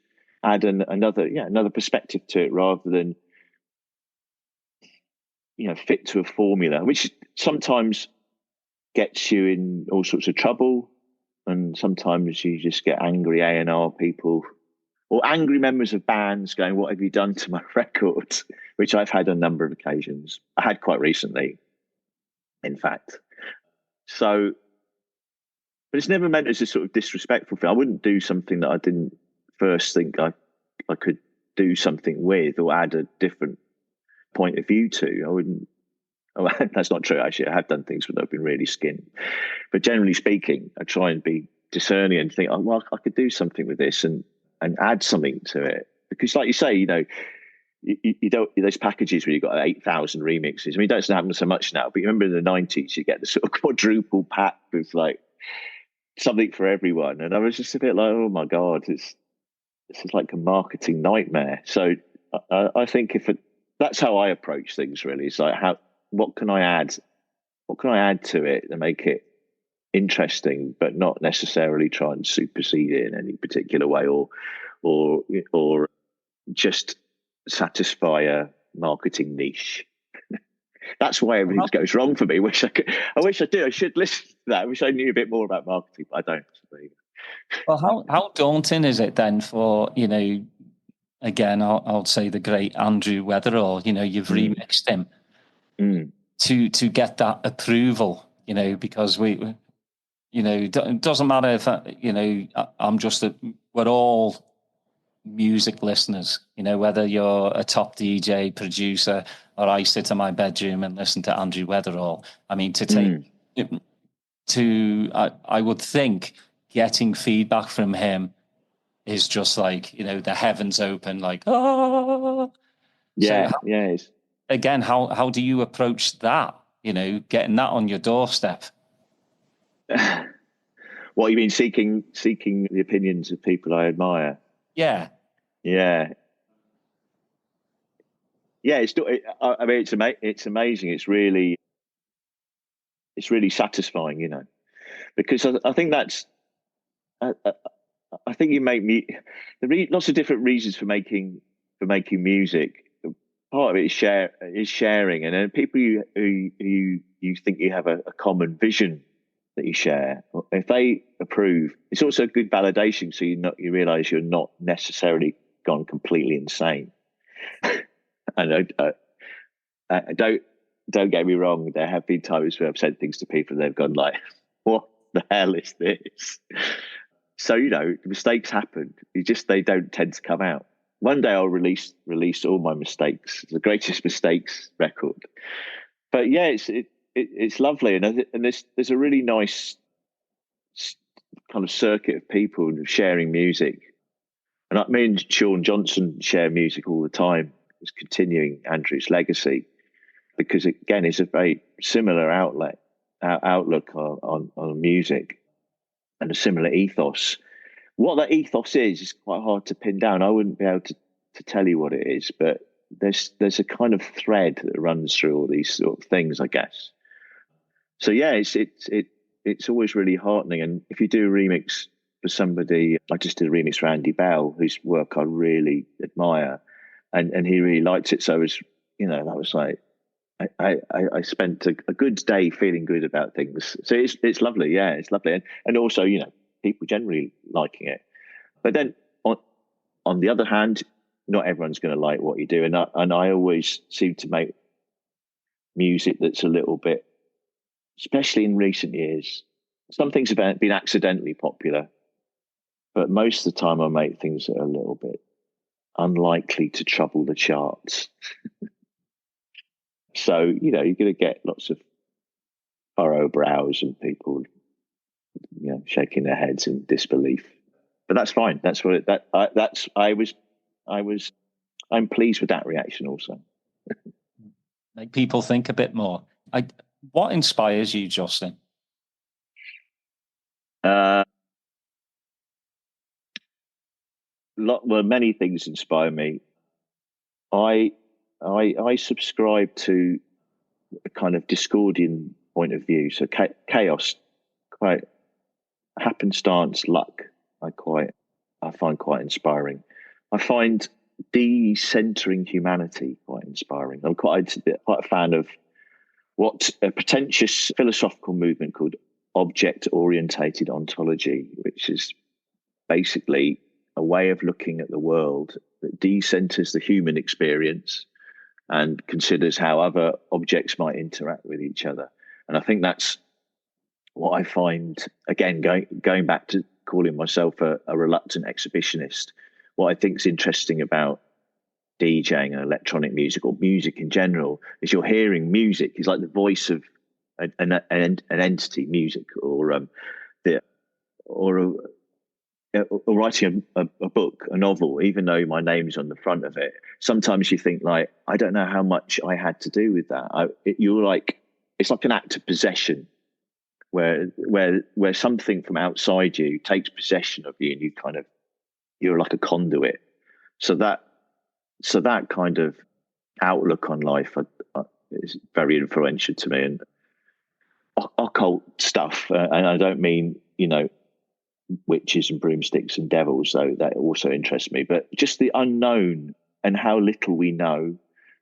add another perspective to it rather than, fit to a formula, which sometimes gets you in all sorts of trouble. And sometimes you just get angry A&R people or angry members of bands going, "What have you done to my record?" Which I've had on a number of occasions. I had quite recently, in fact. So, but it's never meant as a sort of disrespectful thing. I wouldn't do something that I didn't first think I could do something with or add a different point of view to. I wouldn't. Oh, that's not true, actually. I have done things that have been really skin. But generally speaking, I try and be discerning and think, I could do something with this and add something to it. Because like you say, you don't, those packages where you've got 8,000 remixes. I mean, it doesn't happen so much now, but you remember in the 90s, you get the sort of quadruple pack with like something for everyone. And I was just a bit like, oh my God, this is like a marketing nightmare. So I think that's how I approach things really. It's like, what can I add? What can I add to it to make it interesting, but not necessarily try and supersede it in any particular way, or just satisfy a marketing niche. That's why everything goes wrong for me. I wish I did. I should listen to that. I wish I knew a bit more about marketing, but I don't. Well, how daunting is it then for, again, I'll say the great Andrew Weatherall, you've remixed him to get that approval, because it doesn't matter if, we're all music listeners, whether you're a top DJ, producer, or I sit in my bedroom and listen to Andrew Weatherall. I mean, I would think getting feedback from him is just like, the heavens open, like, ah. Yeah, so yeah. Again, how do you approach that? Getting that on your doorstep. What you mean, seeking the opinions of people I admire? Yeah. I mean, it's amazing. It's really satisfying, because I think that's. I think you make me. Lots of different reasons for making music. Part of it is sharing, and then people who you think you have a common vision that you share, if they approve, it's also a good validation. So you realise you're not necessarily gone completely insane. And don't get me wrong. There have been times where I've said things to people and they've gone like, "What the hell is this?" So mistakes happen. They don't tend to come out. One day I'll release all my mistakes, the greatest mistakes record. But yeah, it's lovely, and there's a really nice kind of circuit of people sharing music. And me and Sean Johnson share music all the time. It's continuing Andrew's legacy, because again, it's a very similar outlook on music, and a similar ethos. What that ethos is quite hard to pin down. I wouldn't be able to tell you what it is, but there's a kind of thread that runs through all these sort of things, I guess. So yeah, it's always really heartening. And if you do a remix for somebody, I just did a remix for Andy Bell, whose work I really admire, and he really liked it. So it was, that was like, I spent a good day feeling good about things. So it's lovely. Yeah, it's lovely. And also, people generally liking it. But then on the other hand, not everyone's going to like what you do. And I always seem to make music that's a little bit, especially in recent years, some things have been accidentally popular, but most of the time I make things that are a little bit unlikely to trouble the charts. So, you're going to get lots of furrow brows and people, shaking their heads in disbelief. But that's fine. That's what I'm pleased with that reaction also. Make people think a bit more. What inspires you, Justin? Many things inspire me. I subscribe to a kind of Discordian point of view. So chaos, quite happenstance, luck. I find quite inspiring. I find decentering humanity quite inspiring. I'm quite a fan of what a pretentious philosophical movement called object-orientated ontology, which is basically a way of looking at the world that decenters the human experience and considers how other objects might interact with each other. And I think that's what I find, again, going back to calling myself a reluctant exhibitionist, what I think is interesting about DJing and electronic music, or music in general, is you're hearing music. It's like the voice of an entity, music, or writing a book, a novel, even though my name's on the front of it. Sometimes you think like, I don't know how much I had to do with that. It's like an act of possession, where something from outside you takes possession of you, and you're like a conduit. So that kind of outlook on life is very influential to me. And occult stuff, and I don't mean witches and broomsticks and devils, though that also interests me, but just the unknown and how little we know,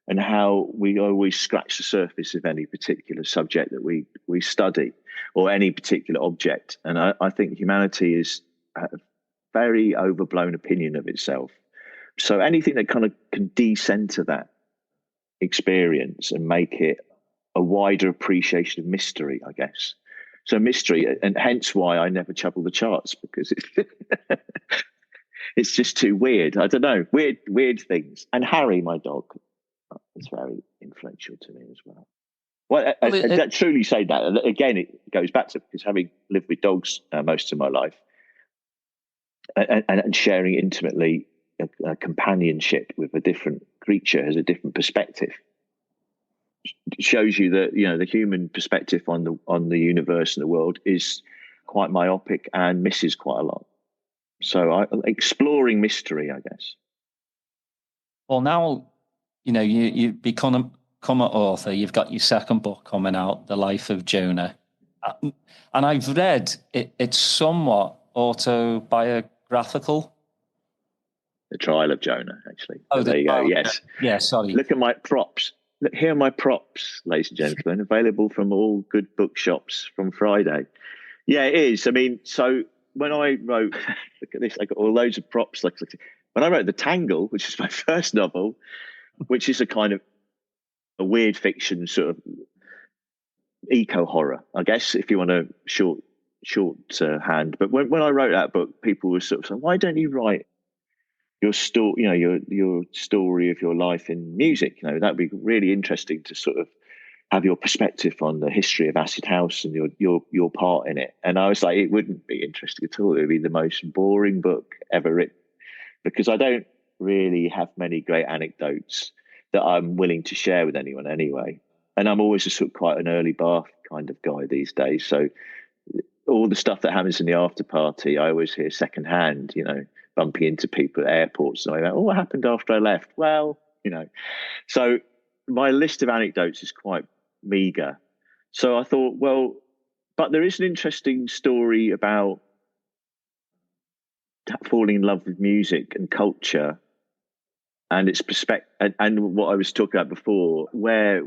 and how we always scratch the surface of any particular subject that we study, or any particular object. And I think humanity is a very overblown opinion of itself. So anything that kind of can decenter that experience and make it a wider appreciation of mystery, I guess. So mystery, and hence why I never trouble the charts, because it's just too weird. I don't know, weird things. And Harry, my dog, is very influential to me as well. Well, I truly say that. And again, it goes back to, because having lived with dogs most of my life, and sharing intimately a companionship with a different creature has a different perspective. It shows you that the human perspective on the universe and the world is quite myopic and misses quite a lot. So exploring mystery, I guess. Well, now you've become an author. You've got your second book coming out, The Life of Jonah, and I've read it's somewhat autobiographical. The Trial of Jonah, actually. Oh, there you go. Yes. Yeah. Sorry. Look at my props. Look, here are my props, ladies and gentlemen, available from all good bookshops from Friday. Yeah, it is. I mean, so when I wrote, look at this, I got all loads of props. Like when I wrote The Tangle, which is my first novel, which is a kind of a weird fiction sort of eco horror, I guess, if you want a short hand. But when I wrote that book, people were sort of saying, "Why don't you write your story? You know, your story of your life in music. You know, that'd be really interesting to sort of have your perspective on the history of Acid House and your part in it." And I was like, it wouldn't be interesting at all. It would be the most boring book ever written, because I don't really have many great anecdotes that I'm willing to share with anyone anyway. And I'm always just sort of quite an early bath kind of guy these days. So all the stuff that happens in the after party, I always hear secondhand, you know, bumping into people at airports. And I go, "Oh, what happened after I left?" Well, you know, so my list of anecdotes is quite meager. So I thought, well, but there is an interesting story about falling in love with music and culture and its perspective, and what I was talking about before, where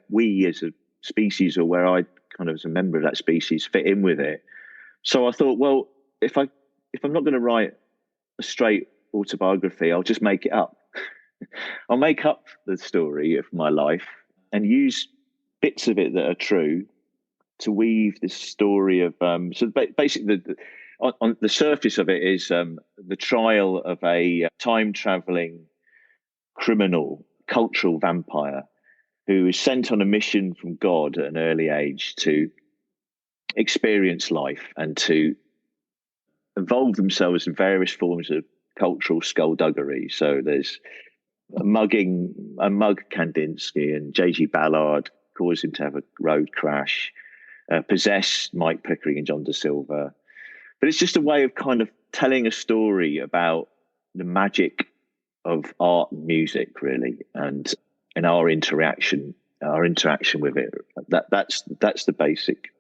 we as a species, or where I kind of as a member of that species fit in with it. So I thought, well, if I'm not going to write a straight autobiography, I'll just make it up. I'll make up the story of my life and use bits of it that are true to weave this story of so basically on the surface of it is the trial of a time traveling criminal cultural vampire who is sent on a mission from God at an early age to experience life and to involve themselves in various forms of cultural skullduggery. So there's a mug Kandinsky and J.G. Ballard caused him to have a road crash, possess Mike Pickering and John Da Silva. But it's just a way of kind of telling a story about the magic of art and music, really, and our interaction with it. That's the basic.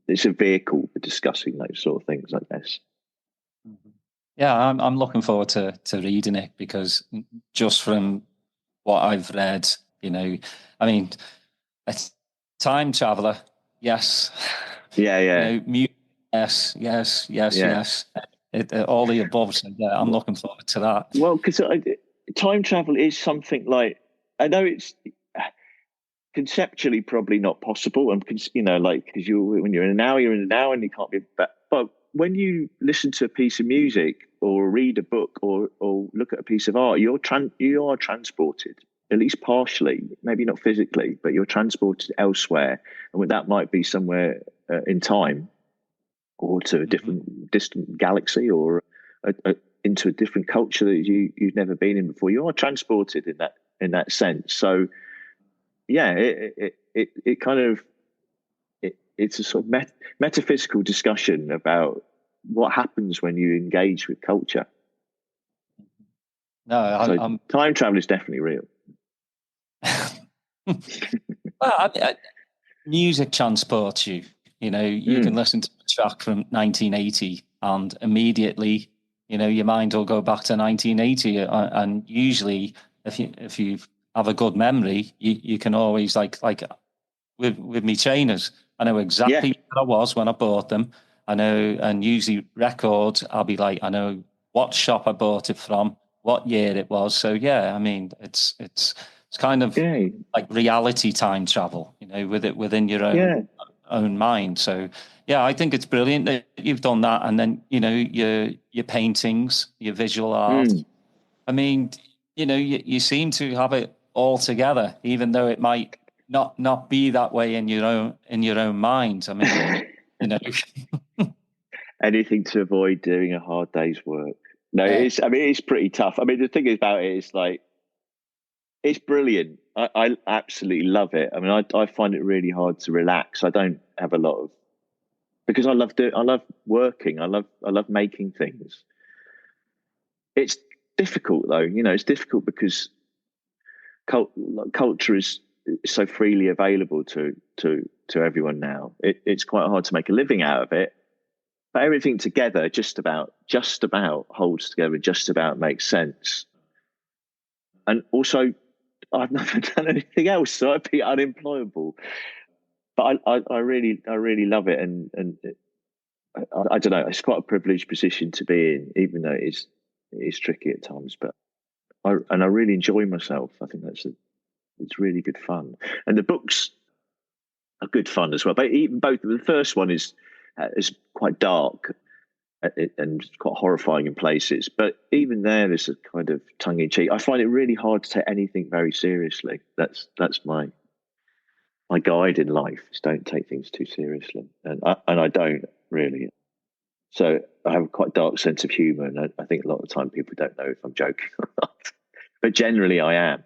It's a vehicle for discussing those sort of things, I guess. Yeah, I'm looking forward to reading it, because just from what I've read, you know, I mean, a time traveler, yes. Yeah. You know, music, yes. All the above. So yeah, I'm looking forward to that. Well, because time travel is something like, I know it's conceptually probably not possible, and you know, like, because when you're in an hour, and you can't be back. But when you listen to a piece of music or read a book or look at a piece of art, you are transported, at least partially, maybe not physically, but you're transported elsewhere, and that might be somewhere in time, or to a distant galaxy, or into a different culture that you've never been in before. You are transported in that sense. So yeah, it kind of it's a sort of metaphysical discussion about what happens when you engage with culture. No, time travel is definitely real. Well, music transports you. You know, you can listen to a track from 1980 and immediately, you know, your mind will go back to 1980. And usually, if you have a good memory, you can always like with me trainers, I know exactly where I was when I bought them. I know, and usually records, I'll be like, I know what shop I bought it from, what year it was. So yeah, I mean, it's kind of like reality time travel, you know, with it within your own mind. So yeah, I think it's brilliant that you've done that. And then, you know, your paintings, your visual art. I mean, you know, you seem to have it all together, even though it might not be that way in your own mind. I mean, you know, anything to avoid doing a hard day's work. No, it's pretty tough. I mean, the thing about it is, like, it's brilliant. I absolutely love it. I mean, I find it really hard to relax. I don't have a lot of, because I love working. I love making things. It's difficult though. You know, it's difficult because culture is so freely available to everyone now. It's quite hard to make a living out of it. But everything together just about holds together, just about makes sense. And also, I've never done anything else, so I'd be unemployable. but I really love it, and I don't know. It's quite a privileged position to be in, even though it is tricky at times. But I really enjoy myself. I think it's really good fun, and the books are good fun as well. But even both, the first one is quite dark and quite horrifying in places. But even there's a kind of tongue in cheek. I find it really hard to take anything very seriously. That's my guide in life, is don't take things too seriously, and I don't really. So I have a quite dark sense of humour, and I think a lot of the time people don't know if I'm joking or not, but generally I am.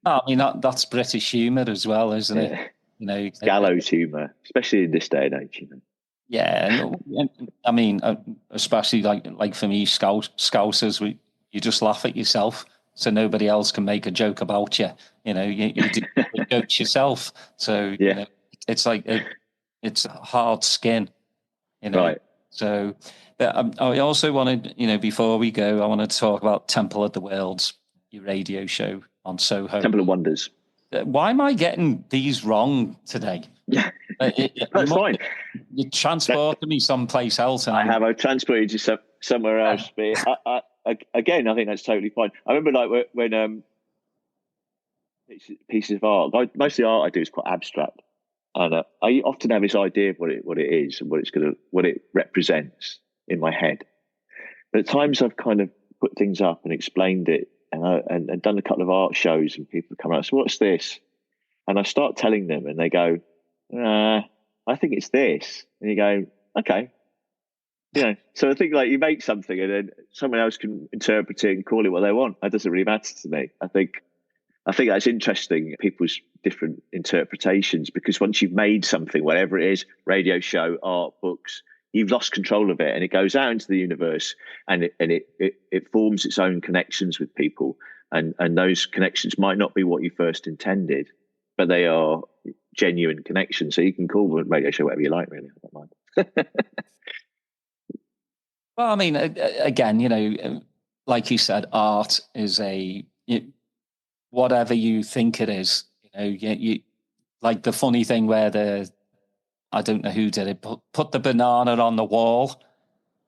I mean, that's British humour as well, isn't it? Yeah. You know, Gallows humour, especially in this day and age. Yeah, and I mean, especially like for me, Scousers, you just laugh at yourself, so nobody else can make a joke about you. You know, you do the jokes yourself. So Yeah. you know, it's like it's hard skin. You know, Right. So, but I also wanted, before we go, I want to talk about Temple of the Worlds, your radio show on Soho. Temple of Wonders. Why am I getting these wrong today? Yeah, that's fine. You transported me someplace else, and I've transported you somewhere else. But again, I think that's totally fine. I remember like when pieces of art. Most of the art I do is quite abstract, and I often have this idea of what it is and what it represents in my head. But at times I've kind of put things up and explained it, and done a couple of art shows, and people come out. So what's this? And I start telling them, and they go, I think it's this. And you go, okay. So I think like you make something and then someone else can interpret it and call it what they want. That doesn't really matter to me. I think that's interesting, people's different interpretations, because once you've made something, whatever it is, radio show, art, books, you've lost control of it, and it goes out into the universe, and it forms its own connections with people. And those connections might not be what you first intended, but they are genuine connections. So you can call the radio show whatever you like, really. I don't mind. Well, I mean, again, like you said, art is whatever you think it is. You like the funny thing where I don't know who did it, but put the banana on the wall.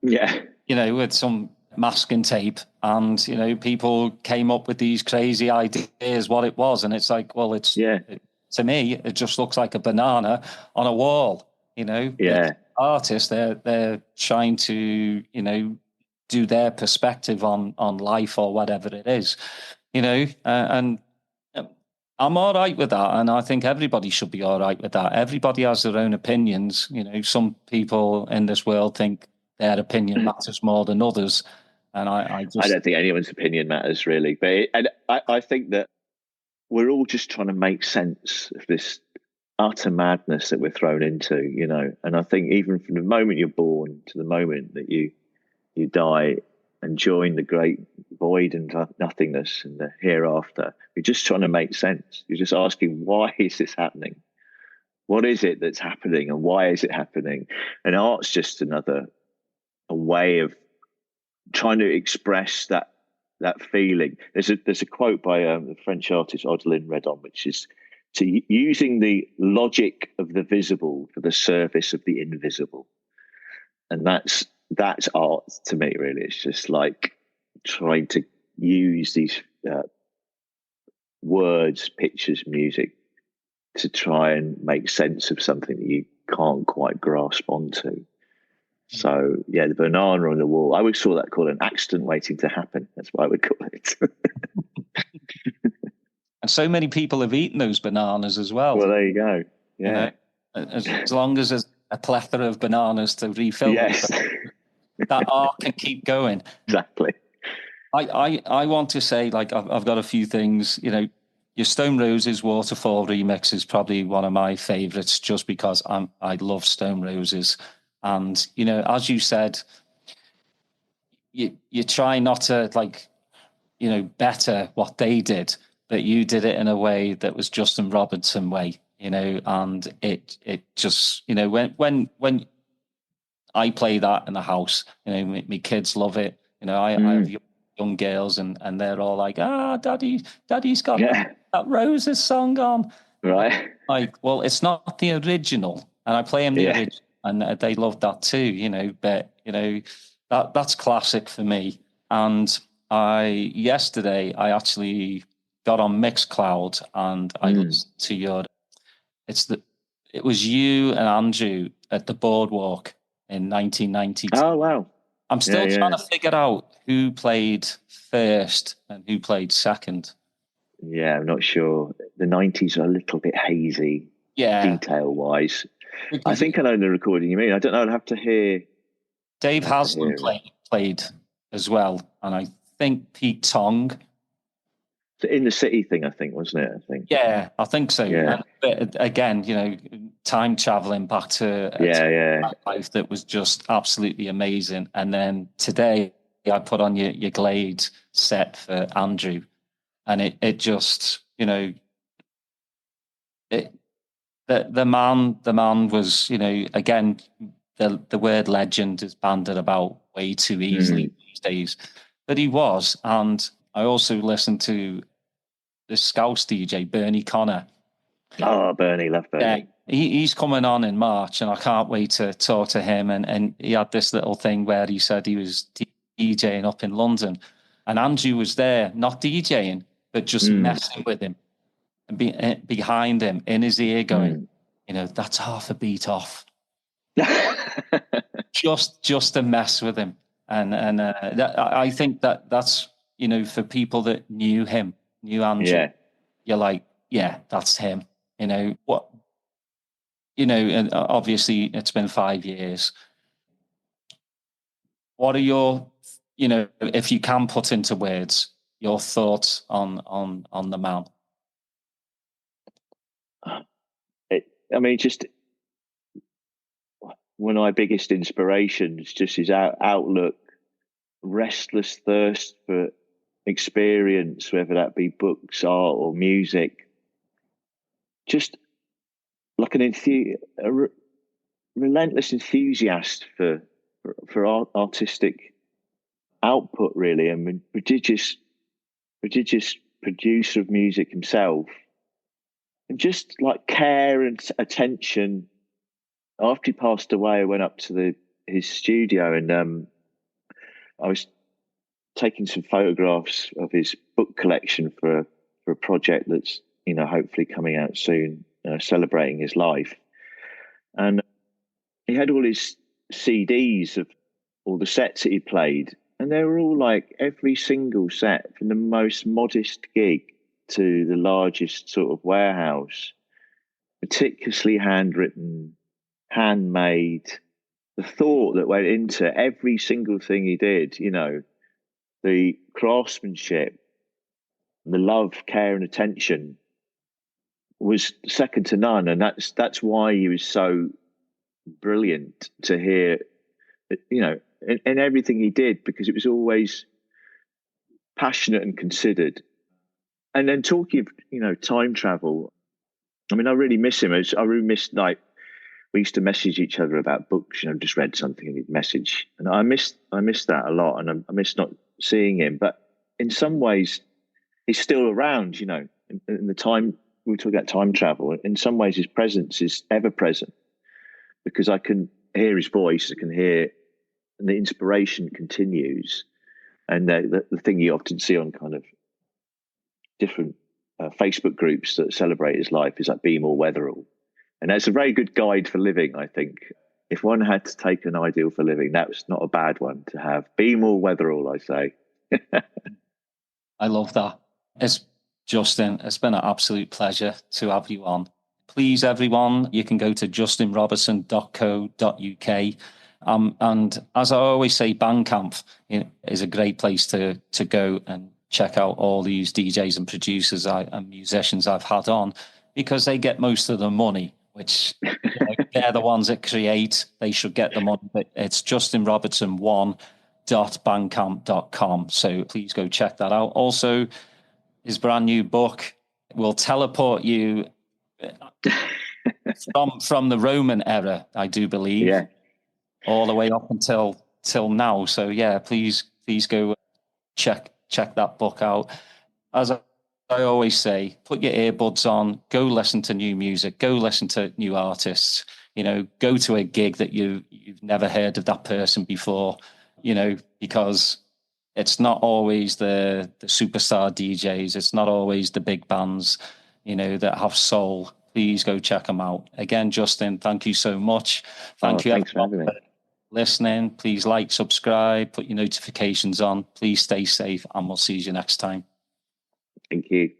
Yeah. With some masking tape, and people came up with these crazy ideas what it was, and it's like, well, to me, it just looks like a banana on a wall. Yeah. Artists, they're trying to do their perspective on life or whatever it is, and I'm all right with that, and I think everybody should be all right with that. Everybody has their own opinions. Some people in this world think their opinion matters more than others, and I don't think anyone's opinion matters really, but I think that we're all just trying to make sense of this utter madness that we're thrown into, and I think even from the moment you're born to the moment that you die and join the great void and nothingness and the hereafter, you're just trying to make sense. You're just asking, why is this happening? What is it that's happening, and why is it happening? And art's just a way of trying to express that feeling. There's a quote by the French artist Adeline Redon, which is using the logic of the visible for the service of the invisible, and that's art to me. Really, it's just like trying to use these words, pictures, music to try and make sense of something that you can't quite grasp onto. So yeah, the banana on the wall, I would call that an accident waiting to happen. That's what I would call it. And so many people have eaten those bananas as well. Well, there you go. Yeah. As long as there's a plethora of bananas to refill yes. that art can keep going. Exactly. I want to say, like, I've got a few things. Your Stone Roses Waterfall remix is probably one of my favorites, just because I love Stone Roses. And, as you said, you try not to better what they did, but you did it in a way that was Justin Robertson way, and it just, when I play that in the house, my kids love it. I have young girls and they're all like, daddy's got that Roses song on. Right. Like, well, it's not the original, and I play them the original, and they love that too, but that's classic for me. And yesterday I actually got on Mixcloud and I listened to it was you and Andrew at the Boardwalk in 1992. Oh, wow. I'm still trying to figure out who played first and who played second. Yeah, I'm not sure. The 90s are a little bit hazy, detail-wise. I think I know the recording you mean. I don't know. I'd have to hear. Dave Haslam played as well, and I think Pete Tong. In the City thing, I think, wasn't it? I think. Yeah, I think so. Yeah. But again, time traveling back to a life that was just absolutely amazing. And then today, I put on your Glade set for Andrew, and it just, the man was, again, the word legend is banded about way too easily these days, but he was. And I also listened to the Scouse DJ, Bernie Connor. Oh, Bernie, love Bernie. Yeah, he's coming on in March, and I can't wait to talk to him. And he had this little thing where he said he was DJing up in London, and Andrew was there, not DJing, but just messing with him and behind him in his ear going, that's half a beat off. just to mess with him. And I think that's, for people that knew him, knew Andrew, you're like, yeah, that's him. And obviously it's been 5 years. What are your, if you can put into words, your thoughts on the man? Just one of my biggest inspirations, just his outlook, restless thirst for experience, whether that be books, art, or music. Just like a relentless enthusiast for artistic output, really, and prodigious producer of music himself, and just like care and attention. After he passed away, I went up to his studio, and I was taking some photographs of his book collection for a project that's hopefully coming out soon, celebrating his life. And he had all his CDs of all the sets that he played, and they were all like every single set, from the most modest gig to the largest sort of warehouse, meticulously handwritten, handmade. The thought that went into every single thing he did, the craftsmanship, the love, care, and attention was second to none. And that's why he was so brilliant to hear, in everything he did, because it was always passionate and considered. And then talking of, time travel, I really miss him. I really miss, like, we used to message each other about books, just read something and he'd message. And I miss that a lot. And I miss not seeing him. But in some ways, he's still around, in the time, we talk about time travel. In some ways, his presence is ever present, because I can hear his voice, I can hear, and the inspiration continues. And the thing you often see on kind of different Facebook groups that celebrate his life is like Be More Weatherall. And that's a very good guide for living, I think. If one had to take an ideal for living, that was not a bad one to have. Be More Weatherall, I say. I love that. Justin, it's been an absolute pleasure to have you on. Please, everyone, you can go to justinrobertson.co.uk. And as I always say, Bandcamp is a great place to go and check out all these DJs and producers and musicians I've had on, because they get most of the money, which they're the ones that create. They should get the money. But it's justinrobertson1.bandcamp.com. So please go check that out. Also, his brand new book will teleport you from the Roman era, I do believe, all the way up till now. So yeah, please go check that book out. As I always say, put your earbuds on, go listen to new music, go listen to new artists, go to a gig that you've never heard of that person before, because it's not always the superstar DJs. It's not always the big bands, that have soul. Please go check them out. Again, Justin, thank you so much. Thanks for having me. Listening. Please like, subscribe, put your notifications on. Please stay safe, and we'll see you next time. Thank you.